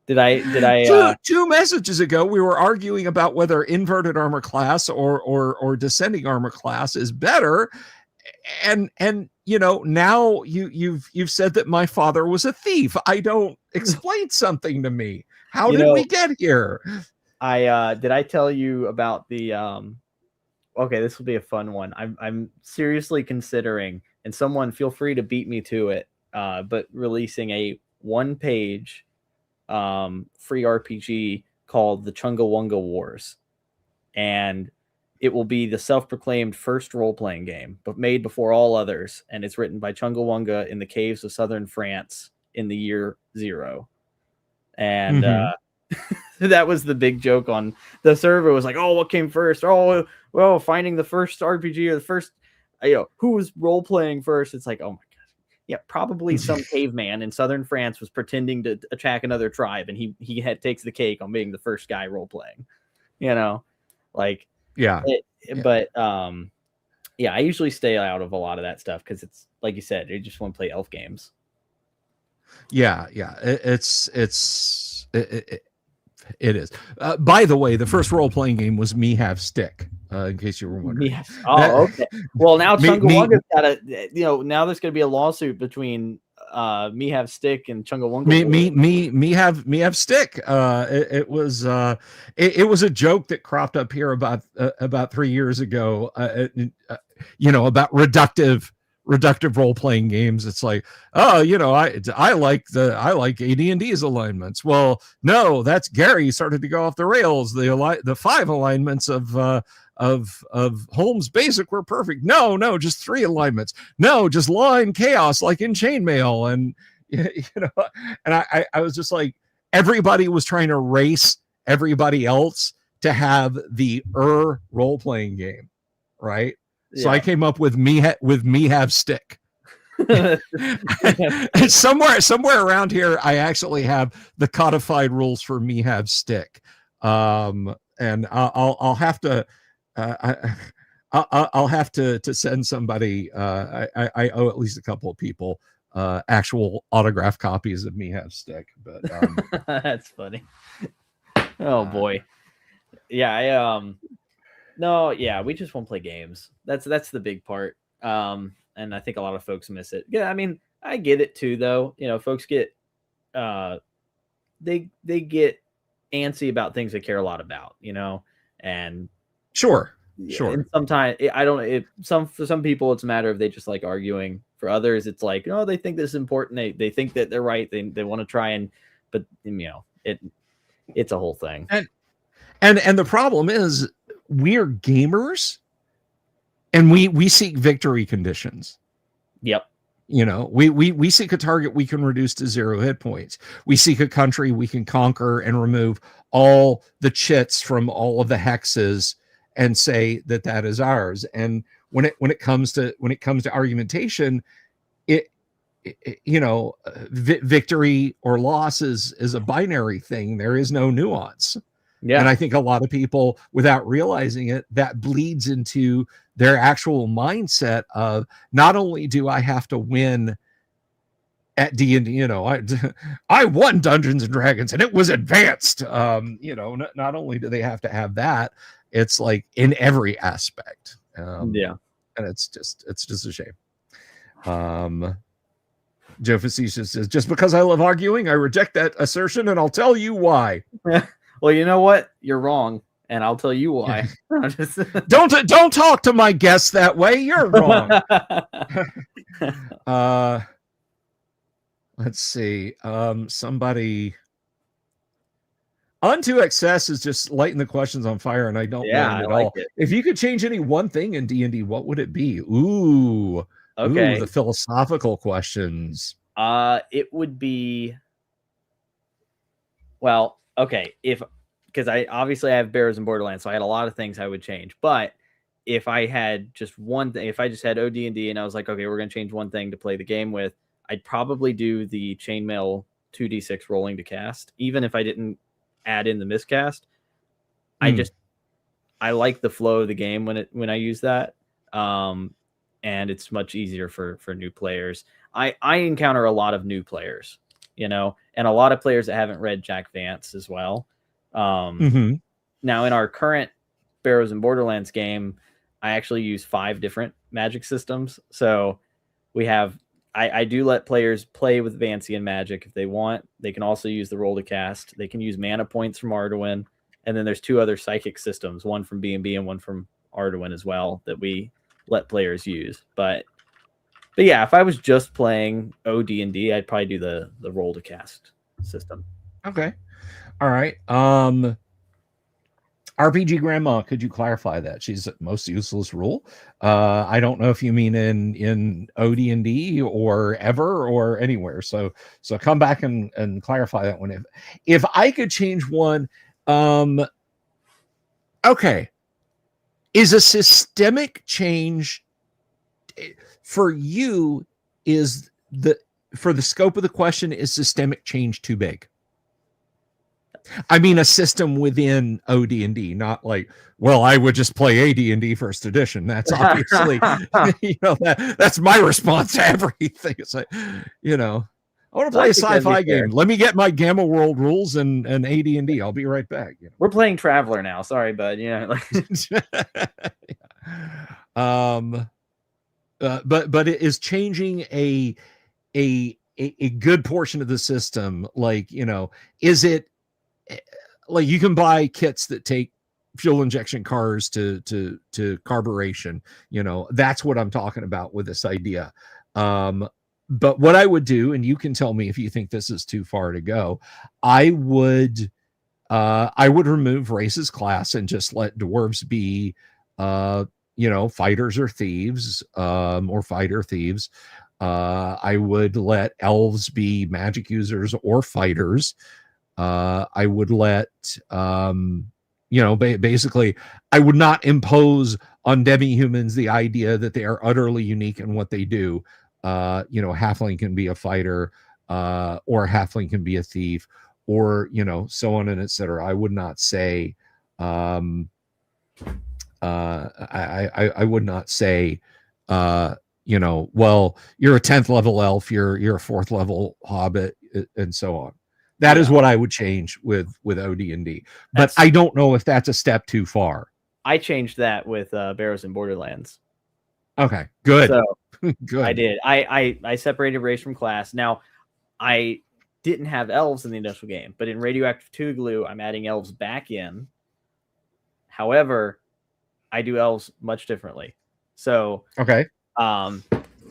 Did I two messages ago we were arguing about whether inverted armor class or descending armor class is better, and you know, now you've said that my father was a thief. I don't explain something to me. How did we get here? Did I tell you about the okay, this will be a fun one. I'm seriously considering, and someone feel free to beat me to it, but releasing a 1-page free RPG called the Chungawunga Wars, and it will be the self-proclaimed first role-playing game, but made before all others, and it's written by Chungawunga in the caves of southern France in the year 0. And that was the big joke on the server, was like, oh, what came first? Oh, well, finding the first RPG, or the first, you know, who was role-playing first? It's like, oh my god. Yeah, probably some caveman in southern France was pretending to attack another tribe, and he takes the cake on being the first guy role-playing, you know, like, yeah. But yeah, I usually stay out of a lot of that stuff, because it's like you said, you just want to play elf games. Yeah, it is. By the way, the first role-playing game was Me Have Stick, in case you were wondering. Okay. Well, now Chungawunga's got a, you know, now there's going to be a lawsuit between Me Have Stick and Chungawunga. Me have Stick. It was a joke that cropped up here about 3 years ago. You know, about reductive role-playing games. It's like, oh, you know, I like AD&D's alignments. Well, no, that's Gary started to go off the rails. The 5 alignments of Holmes Basic were perfect. No, just 3 alignments. No, just line chaos like in Chainmail. And you know, and I was just like, everybody was trying to race everybody else to have the role-playing game, right? So I came up with me have Stick. And somewhere around here, I actually have the codified rules for Me Have Stick. And I'll have to I'll have to send somebody. I owe at least a couple of people actual autographed copies of Me Have Stick. But that's funny. Oh boy, yeah. No, yeah, we just won't play games. That's the big part. And I think a lot of folks miss it. Yeah, I mean, I get it too, though. You know, folks get they get antsy about things they care a lot about, you know, and sure. Sure. And sometimes I don't. For some people, it's a matter of they just like arguing. For others, it's like, oh, they think this is important. They think that they're right. They want to try and, but it's a whole thing. And the problem is we're gamers, and we seek victory conditions. Yep. We seek a target we can reduce to 0 hit points. We seek a country we can conquer and remove all the chits from all of the hexes and say that is ours. And when it comes to argumentation, victory or loss is a binary thing. There is no nuance. Yeah. And I think a lot of people, without realizing it, that bleeds into their actual mindset of, not only do I have to win at D&D, I won Dungeons and Dragons and it was advanced. Not only do they have to have that, it's like in every aspect. And it's just a shame. Joe Facetious says, just because I love arguing, I reject that assertion, and I'll tell you why. Well, you know what? You're wrong, and I'll tell you why. Don't talk to my guests that way. You're wrong. Let's see. Somebody Unto Excess is just lighting the questions on fire, and I don't mind at all. If you could change any one thing in D&D, what would it be? Ooh, the philosophical questions. It would be, well, okay, because I obviously have Barrows and Borderlands, so I had a lot of things I would change. But if I had just one thing, if I just had OD&D and I was like, okay, we're going to change one thing to play the game with, I'd probably do the chainmail 2d6 rolling to cast, even if I didn't add in the miscast. I like the flow of the game when I use that, and it's much easier for new players. I encounter a lot of new players, and a lot of players that haven't read Jack Vance as well. Now in our current Barrows and Borderlands game, I actually use 5 different magic systems. So we have, I do let players play with Vancian magic if they want. They can also use the roll to cast. They can use mana points from Arduin. And then there's 2 other psychic systems, one from B&B and one from Arduin as well, that we let players use. But yeah, if I was just playing OD&D, I'd probably do the roll to cast system. Okay. All right. RPG Grandma, could you clarify that? She's the most useless rule. I don't know if you mean in OD&D or ever or anywhere. So come back and clarify that one. If I could change one, okay. Is a systemic change for you, for the scope of the question, is systemic change too big? I mean, a system within OD&D, not like, well, I would just play AD&D first edition. That's obviously, that's my response to everything. It's like, I want to play a sci-fi game. Let me get my Gamma World rules and AD&D. I'll be right back. We're playing Traveler now. Sorry, bud. But it is changing a good portion of the system. Like, is it, like, you can buy kits that take fuel injection cars to carburation, that's what I'm talking about with this idea. But what I would do, and you can tell me if you think this is too far to go, I would remove races class and just let dwarves be, fighters or thieves, or fighter thieves. I would let elves be magic users or fighters. I would let, basically, I would not impose on demi-humans the idea that they are utterly unique in what they do. Halfling can be a fighter, or halfling can be a thief, or, so on and etc. I would not say, I would not say, well, you're a 10th level elf, you're a 4th level hobbit, and so on. That is what I would change with OD&D. But I don't know if that's a step too far. I changed that with Barrows and Borderlands. Okay, good. So good. I did. I separated race from class. Now, I didn't have elves in the initial game, but in Radioactive 2 Glue, I'm adding elves back in. However, I do elves much differently. So Okay. and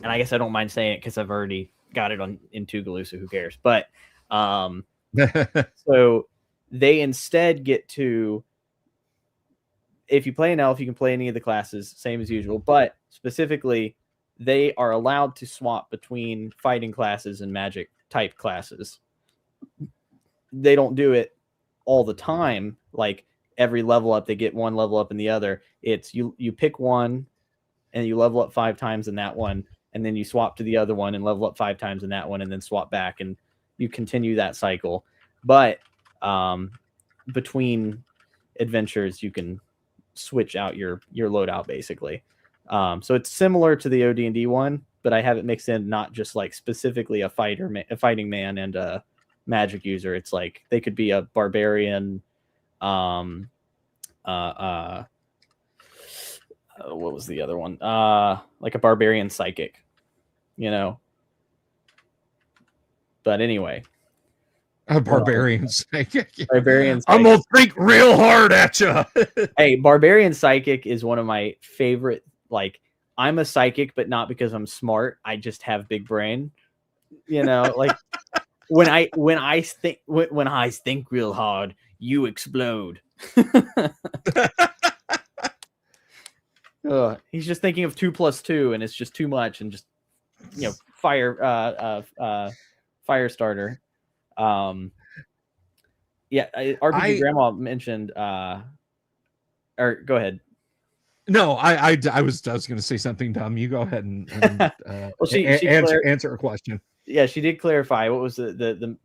I guess I don't mind saying it because I've already got it on in Tugalu, so who cares? But so they instead get to, if you play an elf, you can play any of the classes, same as usual. But specifically, they are allowed to swap between fighting classes and magic type classes. They don't do it all the time. Like every level up, they get one level up in the other. It's you pick one and you level up 5 times in that one, and then you swap to the other one and level up 5 times in that one, and then swap back, and you continue that cycle. But between adventures, you can switch out your loadout basically. So it's similar to the OD&D one, but I have it mixed in not just like specifically a fighting man and a magic user. It's like they could be a barbarian, what was the other one? Like a barbarian psychic, you know. But anyway, A barbarian psychic. Barbarian I'm psychic. gonna think real hard at you. Hey, barbarian psychic is one of my favorite. Like, I'm a psychic, but not because I'm smart. I just have big brain. You know, like when I think real hard, you explode. He's just thinking of 2 + 2, and it's just too much, and just, you know, fire starter. Yeah, RPG Grandma mentioned. Or go ahead. No, I was going to say something dumb. You go ahead and well, she answer a question. Yeah, she did clarify what was the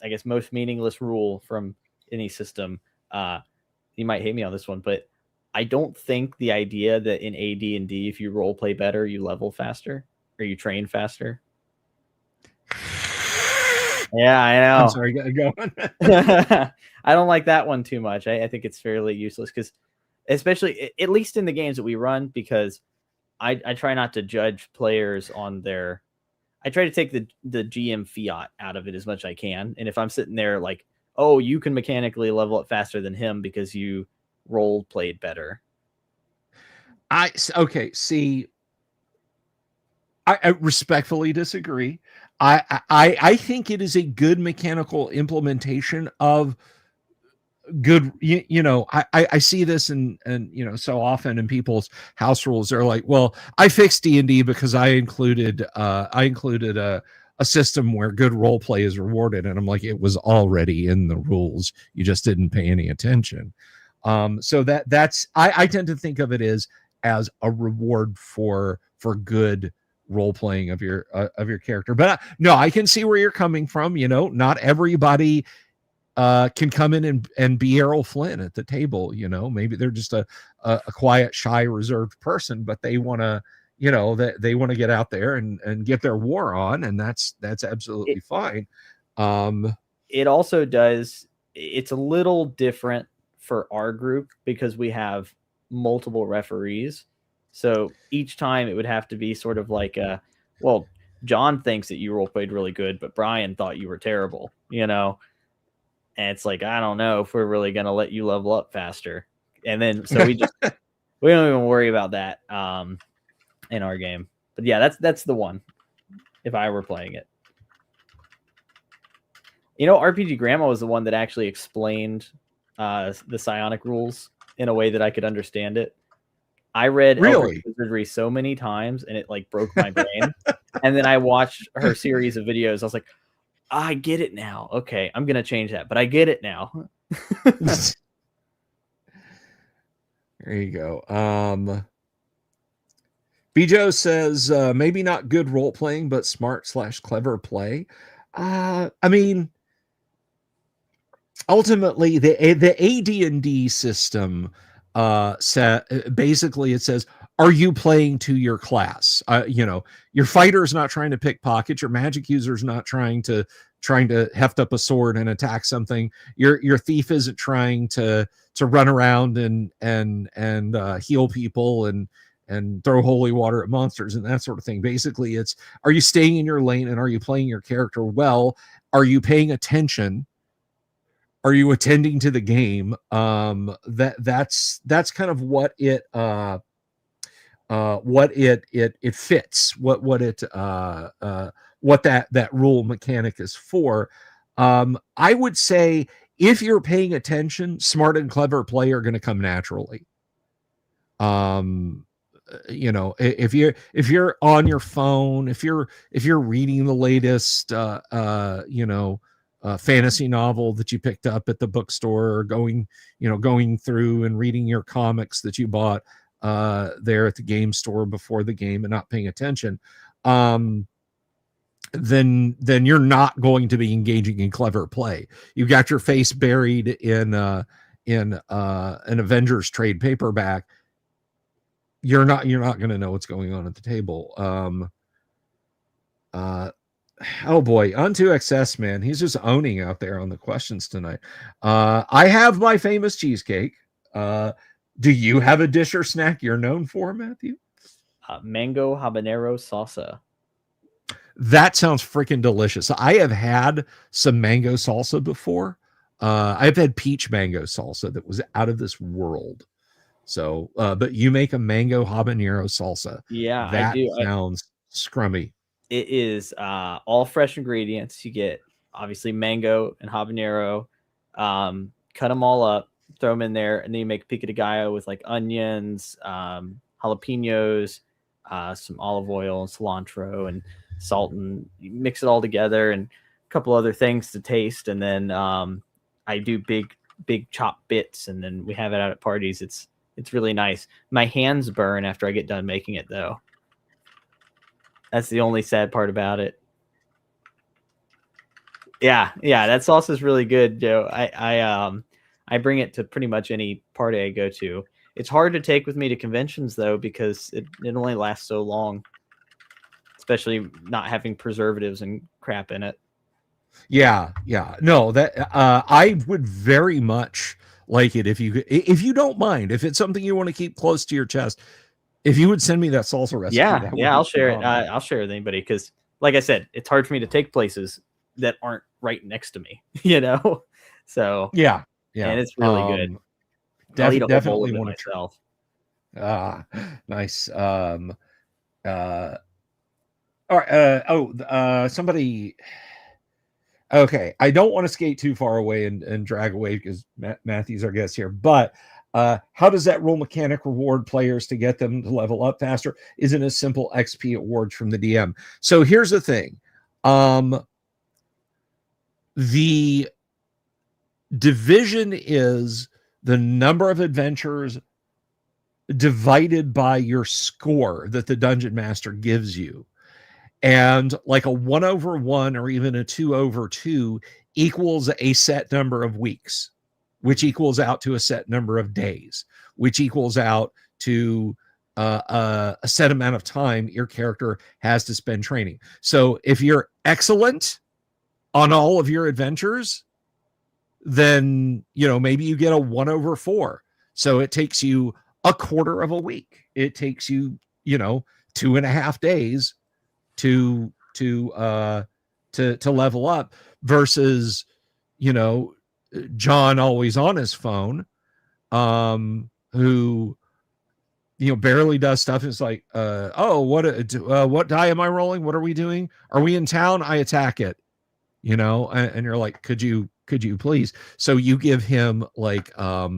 I guess most meaningless rule from any system. You might hate me on this one, but I don't think the idea that in AD&D, if you role play better, you level faster or you train faster. Yeah, I know. I'm sorry, go on. I don't like that one too much. I think it's fairly useless because, especially at least in the games that we run, because I try not to judge players on their. I try to take the GM fiat out of it as much as I can. And if I'm sitting there like, oh, you can mechanically level up faster than him because you role played better. See, I respectfully disagree. I think it is a good mechanical implementation of good, you know, I see this and you know, so often in people's house rules, they're like, well, I fixed D&D because I included a system where good role play is rewarded. And I'm like, it was already in the rules. You just didn't pay any attention. So that's I tend to think of it as a reward for good role playing of your character. But no, I can see where you're coming from. You know, not everybody can come in and be Errol Flynn at the table. You know, maybe they're just a quiet, shy, reserved person, but they want to, you know, that they want to get out there and get their war on, and that's absolutely fine. It also does. It's a little different for our group because we have multiple referees. So each time it would have to be sort of like well, John thinks that you role played really good, but Brian thought you were terrible, you know? And it's like, I don't know if we're really going to let you level up faster. And then, so we don't even worry about that in our game. But yeah, that's the one if I were playing it. You know, RPG Grandma was the one that actually explained the psionic rules in a way that I could understand it. I read Really Wizardry so many times, and it like broke my brain. And then I watched her series of videos. I was like, I get it now. Okay, I'm gonna change that, but I get it now. There you go. Bijo says maybe not good role playing, but smart/clever play. I mean, ultimately, the AD&D system basically it says, are you playing to your class? You know, your fighter is not trying to pick pockets. Your magic user is not trying to heft up a sword and attack something. Your thief isn't trying to run around and heal people and throw holy water at monsters and that sort of thing. Basically, it's, are you staying in your lane and are you playing your character well? Are you paying attention? Are you attending to the game? That's kind of what it fits, what that rule mechanic is for. I would say if you're paying attention, smart and clever play are going to come naturally. If you're on your phone, if you're reading the latest fantasy novel that you picked up at the bookstore, or going through and reading your comics that you bought there at the game store before the game and not paying attention, then you're not going to be engaging in clever play. You've got your face buried in an Avengers trade paperback. You're not going to know what's going on at the table. Oh boy, on to XS, man. He's just owning out there on the questions tonight. I have my famous cheesecake. Do you have a dish or snack you're known for, Matthew? Mango habanero salsa. That sounds freaking delicious. I have had some mango salsa before. I've had peach mango salsa that was out of this world. So, but you make a mango habanero salsa. Yeah, that I do. Sounds scrummy. It is all fresh ingredients. You get obviously mango and habanero. Cut them all up, throw them in there, and then you make pico de gallo with like onions, jalapenos, some olive oil and cilantro and salt, and you mix it all together and a couple other things to taste. And then I do big chopped bits, and then we have it out at parties. It's really nice. My hands burn after I get done making it, though. That's the only sad part about it. Yeah, that sauce is really good, Joe. I bring it to pretty much any party I go to. It's hard to take with me to conventions, though, because it only lasts so long, especially not having preservatives and crap in it. Yeah. No, that I would very much like it if you don't mind, if it's something you want to keep close to your chest. If you would send me that salsa recipe, I'll share it. I'll share it with anybody, because, like I said, it's hard for me to take places that aren't right next to me, So yeah, and it's really good. Definitely want myself. Nice. All right. Somebody. Okay, I don't want to skate too far away and drag away, because Matthew's our guest here, but how does that rule mechanic reward players to get them to level up faster? Isn't a simple XP awards from the DM. So here's the thing. The division is the number of adventures divided by your score that the dungeon master gives you. And like a 1/1 or even a 2/2 equals a set number of weeks, which equals out to a set number of days, which equals out to a set amount of time your character has to spend training. So if you're excellent on all of your adventures, then maybe you get a 1/4. So it takes you a quarter of a week. It takes you 2.5 days to level up, versus John always on his phone, who barely does stuff. It's like, what die am I rolling? What are we doing? Are we in town? I attack it, and you're like, could you please? So you give him like a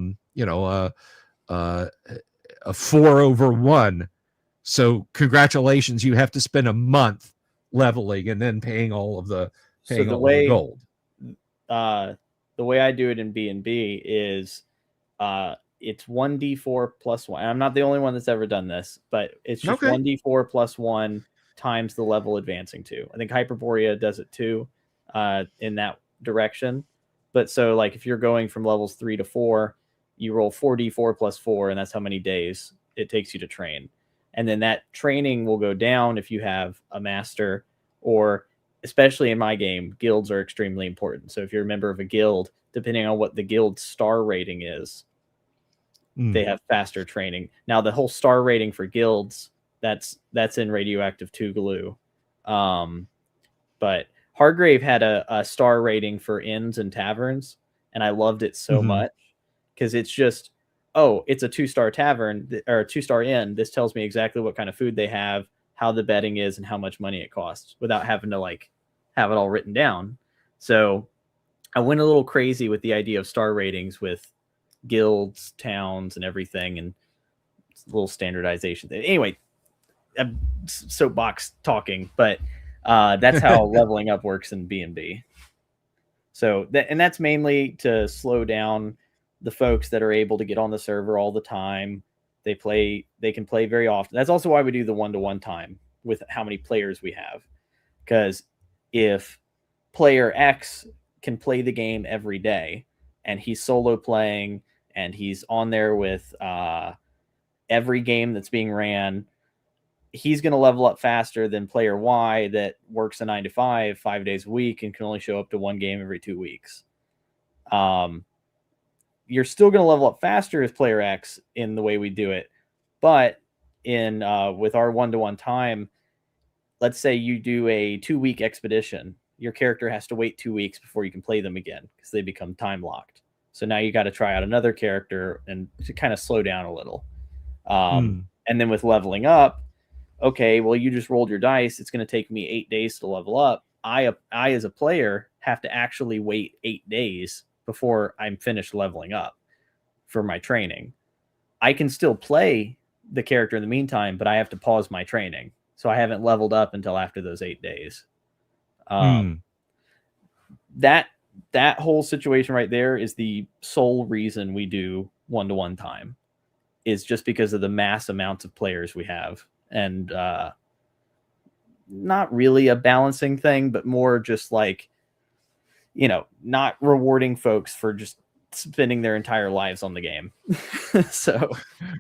4/1. So congratulations, you have to spend a month leveling and then paying all of the gold. The way I do it in B&B is it's 1d4 plus 1. And I'm not the only one that's ever done this, but it's just 1d4 plus 1 times the level advancing to. I think Hyperborea does it too, in that direction. But so like if you're going from levels 3 to 4, you roll 4d4 plus 4, and that's how many days it takes you to train. And then that training will go down if you have a master, or especially in my game, guilds are extremely important. So if you're a member of a guild, depending on what the guild star rating is, they have faster training. Now the whole star rating for guilds, that's in Radioactive 2 Glue. But Hargrave had a star rating for inns and taverns, and I loved it so much because it's just, oh, it's a 2-star tavern or a 2-star inn. This tells me exactly what kind of food they have, how the bedding is, and how much money it costs without having to like have it all written down. So I went a little crazy with the idea of star ratings with guilds, towns, and everything, and a little standardization. Anyway, I'm soapbox talking, but that's how leveling up works in B&B. So and that's mainly to slow down the folks that are able to get on the server all the time. They can play very often. That's also why we do the 1-to-1 time with how many players we have. Because if player X can play the game every day and he's solo playing and he's on there with every game that's being ran, he's going to level up faster than player Y that works a 9-to-5, 5 days a week, and can only show up to one game every 2 weeks. You're still going to level up faster as player X in the way we do it. But in with our 1-to-1 time, let's say you do a 2-week expedition. Your character has to wait 2 weeks before you can play them again because they become time locked. So now you got to try out another character and to kind of slow down a little. And then with leveling up, okay, well, you just rolled your dice. It's going to take me 8 days to level up. I as a player have to actually wait 8 days before I'm finished leveling up for my training. I can still play the character in the meantime, but I have to pause my training. So I haven't leveled up until after those 8 days. That whole situation right there is the sole reason we do 1-to-1 time, is just because of the mass amounts of players we have. And not really a balancing thing, but more just like, not rewarding folks for just spending their entire lives on the game. So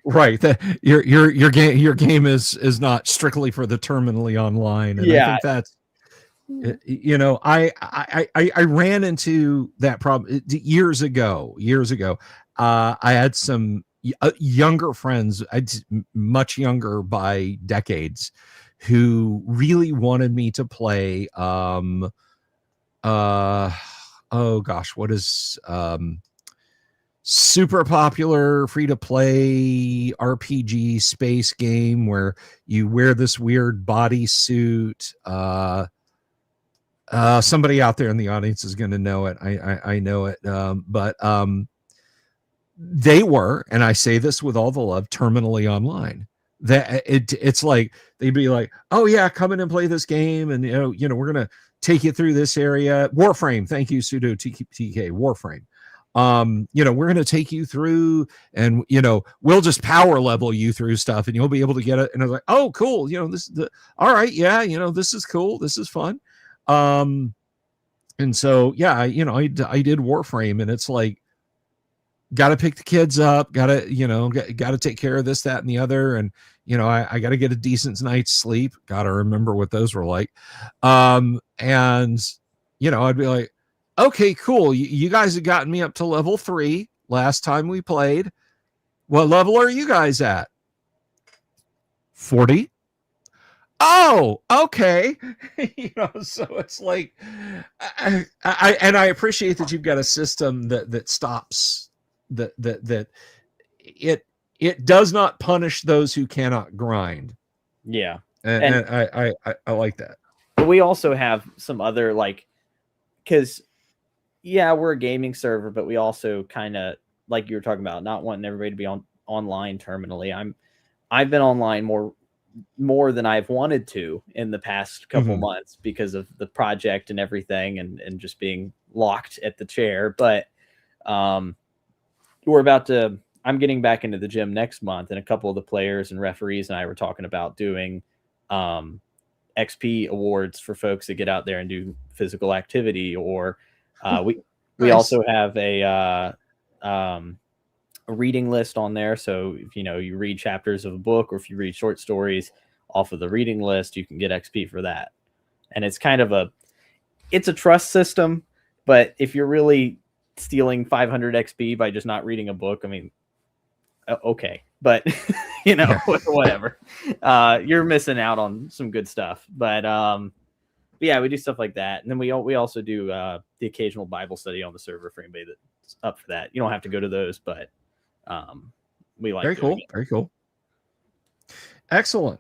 right, your game is not strictly for the terminally online, and I think that's I ran into that problem years ago. I had some younger friends, much younger by decades, who really wanted me to play oh gosh, what is super popular free-to-play RPG space game where you wear this weird bodysuit. Somebody out there in the audience is going to know it. I know it. But they were, and I say this with all the love, terminally online. That it's like they'd be like, oh yeah, come in and play this game, and we're gonna take you through this area. Warframe, thank you, sudo TK Warframe. We're gonna take you through, and we'll just power level you through stuff, and you'll be able to get it. And I was like, oh cool, this is all right, yeah, this is cool, this is fun. And so yeah, I did Warframe, and it's like, got to pick the kids up, got to take care of this, that, and the other. And, I got to get a decent night's sleep. Got to remember what those were like. And, I'd be like, okay, cool. You guys have gotten me up to level 3 last time we played. What level are you guys at? 40. Oh, okay. So it's like, I appreciate that you've got a system that stops that it does not punish those who cannot grind. Yeah. And I like that. But we also have some other, like, because we're a gaming server, but we also kind of, like you were talking about, not wanting everybody to be online terminally. I've been online more than I've wanted to in the past couple months because of the project and everything, and just being locked at the chair. But I'm getting back into the gym next month, and a couple of the players and referees and I were talking about doing XP awards for folks that get out there and do physical activity. Or we nice. Also have a reading list on there. So if you read chapters of a book, or if you read short stories off of the reading list, you can get XP for that. And it's kind of it's a trust system, but if you're really stealing 500 XP by just not reading a book, I mean, okay, but whatever. You're missing out on some good stuff. But yeah, we do stuff like that, and then we also do the occasional Bible study on the server for anybody that up for that. You don't have to go to those, but we like Very doing cool. it. Very cool. Excellent.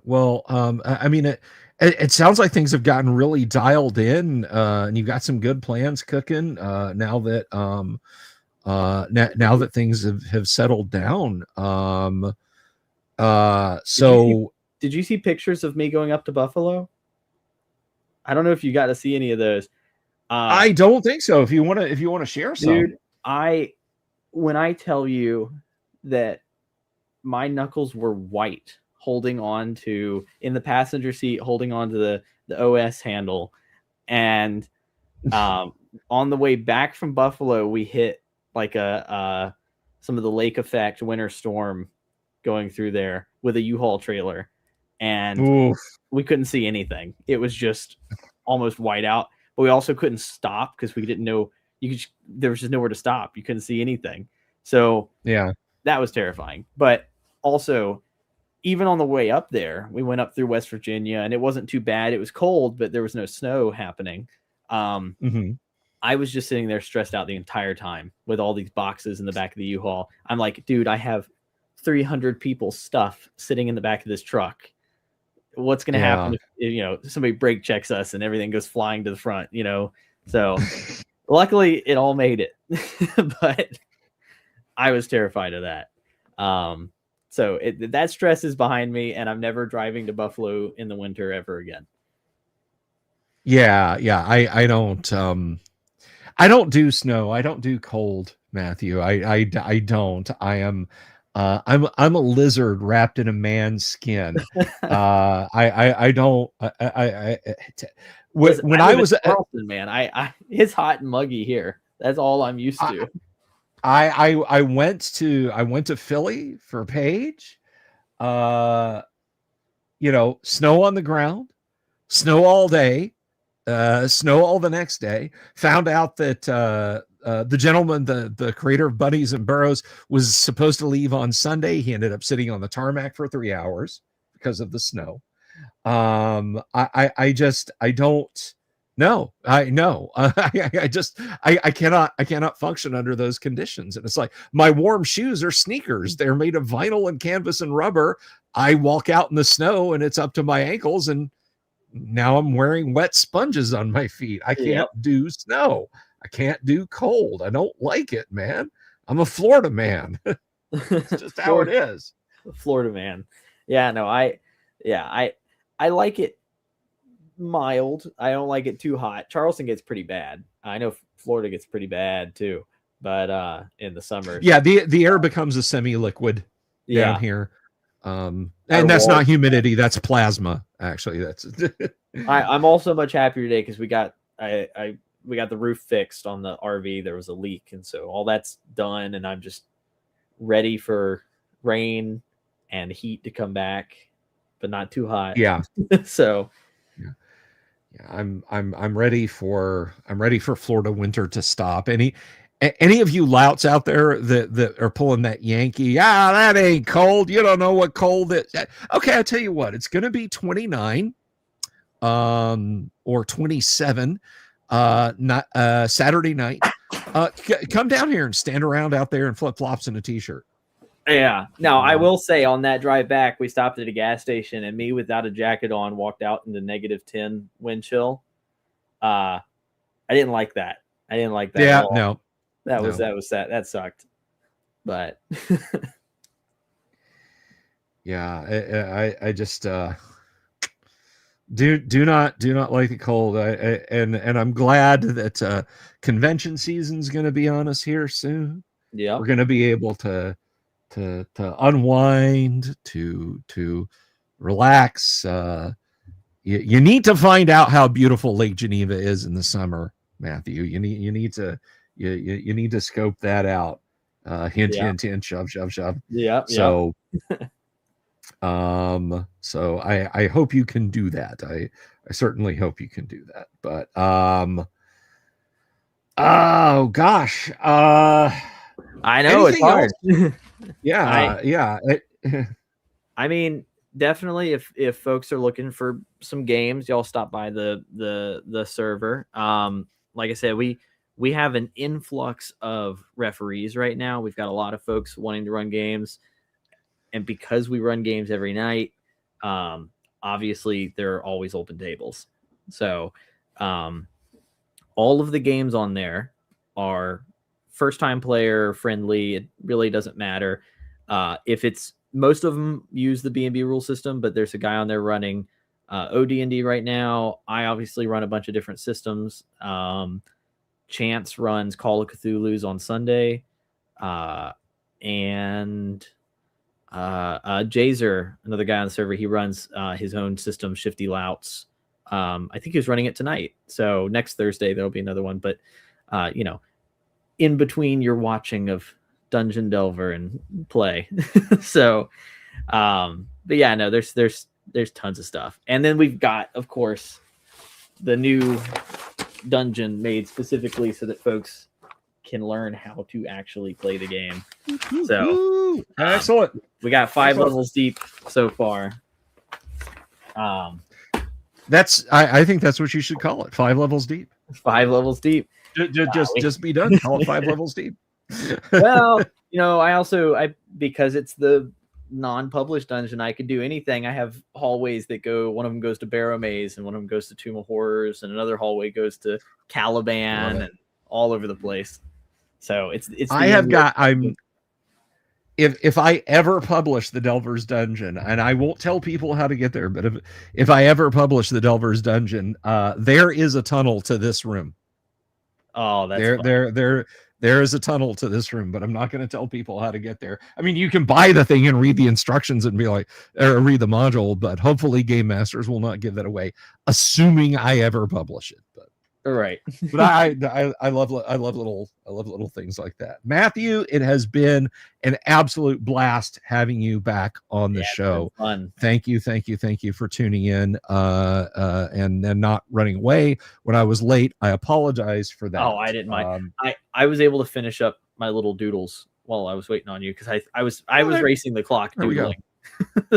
Well, I mean, it sounds like things have gotten really dialed in, and you've got some good plans cooking now that now that things have settled down. So did you see pictures of me going up to Buffalo? I don't know if you got to see any of those. I don't think so. If you want to share some, dude, when I tell you that my knuckles were white holding on to in the passenger seat, holding on to the OS handle, and on the way back from Buffalo, we hit like some of the lake effect winter storm going through there with a U-Haul trailer, and oof. we couldn't see anything. It was just almost white out, but we also couldn't stop because we didn't know there was just nowhere to stop. You couldn't see anything. So Yeah, that was terrifying. But also, even on the way up there, we went up through West Virginia and it wasn't too bad. It was cold, but there was no snow happening. I was just sitting there stressed out the entire time with all these boxes in the back of the U-Haul. I'm like, dude, I have 300 people's stuff sitting in the back of this truck. What's going to happen if, somebody brake checks us and everything goes flying to the front, So luckily it all made it, but I was terrified of that. So that stress is behind me, and I'm never driving to Buffalo in the winter ever again. Yeah. I don't do snow. I don't do cold, Matthew. I don't. I'm a lizard wrapped in a man's skin. I don't. When I was Charleston, man, it's hot and muggy here. That's all I'm used to. I went to Philly for Paige. Snow on the ground, snow all day, snow all the next day. Found out that the gentleman, the creator of Bunnies and Burrows, was supposed to leave on Sunday. He ended up sitting on the tarmac for 3 hours because of the snow. I don't. No, I know. I cannot function under those conditions. And it's like, my warm shoes are sneakers. They're made of vinyl and canvas and rubber. I walk out in the snow and it's up to my ankles, and now I'm wearing wet sponges on my feet. I can't do snow. I can't do cold. I don't like it, man. I'm a Florida man. It's just how it is. Florida man. Yeah, no, I like it mild. I don't like it too hot. Charleston gets pretty bad. I know Florida gets pretty bad too, but in the summer, the air becomes a semi-liquid down here, and that's not humidity, that's plasma. Actually, that's I'm also much happier today because we got the roof fixed on the RV. There was a leak, and so all that's done, and I'm just ready for rain and heat to come back, but not too hot. So I'm ready for Florida winter to stop. Any of you louts out there that are pulling that Yankee, that ain't cold, you don't know what cold is. Okay, I'll tell you what, it's gonna be 29 or 27 Saturday night. Come down here and stand around out there in flip-flops and a t-shirt. Yeah. Now, I will say, on that drive back, we stopped at a gas station, and me without a jacket on walked out in the -10 wind chill. I didn't like that. Yeah, no. That was sad. That sucked. But yeah, I just do not like the cold. And I'm glad that convention season's going to be on us here soon. Yeah, we're going to be able to unwind, to relax. You need to find out how beautiful Lake Geneva is in the summer, Matthew. You need to scope that out. Hint, hint, shove, shove, shove. Yeah. So, so I hope you can do that. I certainly hope you can do that. But oh gosh, I know it's hard. Yeah. I mean, definitely, if folks are looking for some games, y'all stop by the server. Like I said, we we have an influx of referees right now. We've got a lot of folks wanting to run games. And because we run games every night, obviously there are always open tables. So all of the games on there are first-time player friendly. It really doesn't matter. If it's most of them use the B&B rule system, but there's a guy on there running OD&D right now. I obviously run a bunch of different systems. Chance runs Call of Cthulhu's on Sunday. And Jazer, another guy on the server, he runs his own system, Shifty Louts. I think he was running it tonight. So next Thursday, there'll be another one. But, in between your watching of Dungeon Delver and play. So, but yeah, no, there's tons of stuff. And then we've got, of course, the new dungeon made specifically so that folks can learn how to actually play the game. So excellent. We got 5 levels deep so far. I think that's what you should call it. 5 levels deep. 5 levels deep. Just be done. Call it 5 levels deep. Well, because it's the non-published dungeon, I could do anything. I have hallways that go, one of them goes to Barrow Maze and one of them goes to Tomb of Horrors and another hallway goes to Caliban and all over the place. So it's if I ever publish the Delver's Dungeon, and I won't tell people how to get there, but if I ever publish the Delver's Dungeon, there is a tunnel to this room. Oh, that's there is a tunnel to this room, but I'm not going to tell people how to get there. I mean, you can buy the thing and read the instructions and be like, or read the module, but hopefully Game Masters will not give that away, assuming I ever publish it. But right. But I love little things like that. Matthew, it has been an absolute blast having you back on the show. Fun. Thank you for tuning in and not running away when I was late. I apologize for that. Oh, I didn't mind. I was able to finish up my little doodles while I was waiting on you because I was racing the clock doodling.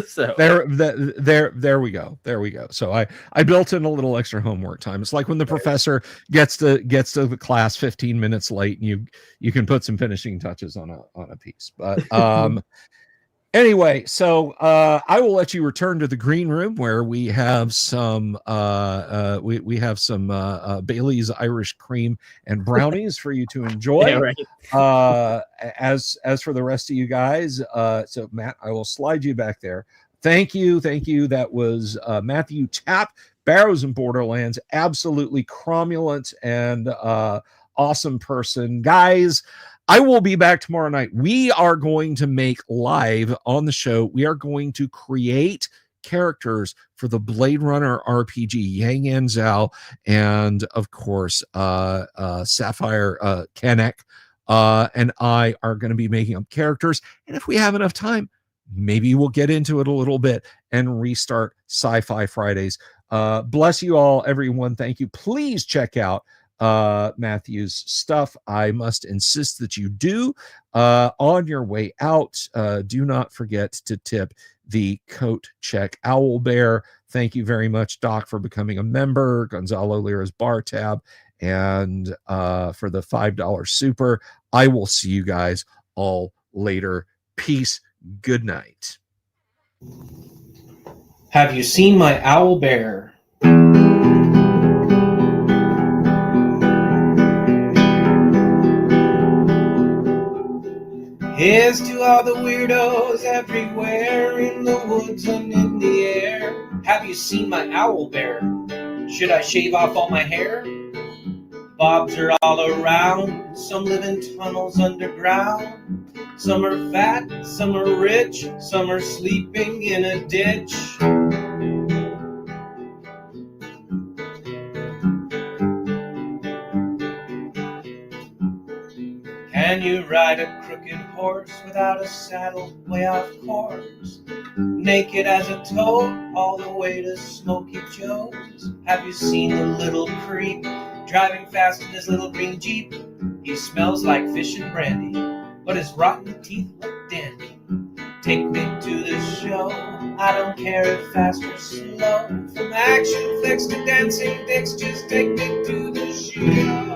So there we go. So I built in a little extra homework time. It's like when the professor gets to the class 15 minutes late, and you can put some finishing touches on a piece. But anyway, so I will let you return to the green room where we have some we have some Bailey's Irish cream and brownies for you to enjoy. Yeah, right. As for the rest of you guys, so Matt, I will slide you back there. Thank you. That was Matthew TAPP, Barrows and Borderlands, absolutely cromulent and awesome person, guys. I will be back tomorrow night. We are going to make live on the show. We are going to create characters for the Blade Runner RPG. Yang and Zhao, and of course, Sapphire Kenneck, and I are going to be making up characters. And if we have enough time, maybe we'll get into it a little bit and restart Sci-Fi Fridays. Bless you all, everyone. Thank you. Please check out Matthew's stuff. I must insist that you do. On your way out, do not forget to tip the Coat Check Owl Bear. Thank you very much, Doc, for becoming a member. Gonzalo Lira's Bar Tab, and for the $5 super. I will see you guys all later. Peace. Good night. Have you seen my owl bear? Here's to all the weirdos everywhere in the woods and in the air. Have you seen my owl bear? Should I shave off all my hair? Bobs are all around. Some live in tunnels underground. Some are fat, some are rich, some are sleeping in a ditch. Can you ride a crooked horse without a saddle, way off course? Naked as a toad, all the way to Smoky Joe's. Have you seen the little creep driving fast in his little green Jeep? He smells like fish and brandy, but his rotten teeth look dandy. Take me to the show, I don't care if fast or slow. From action flicks to dancing dicks, just take me to the show.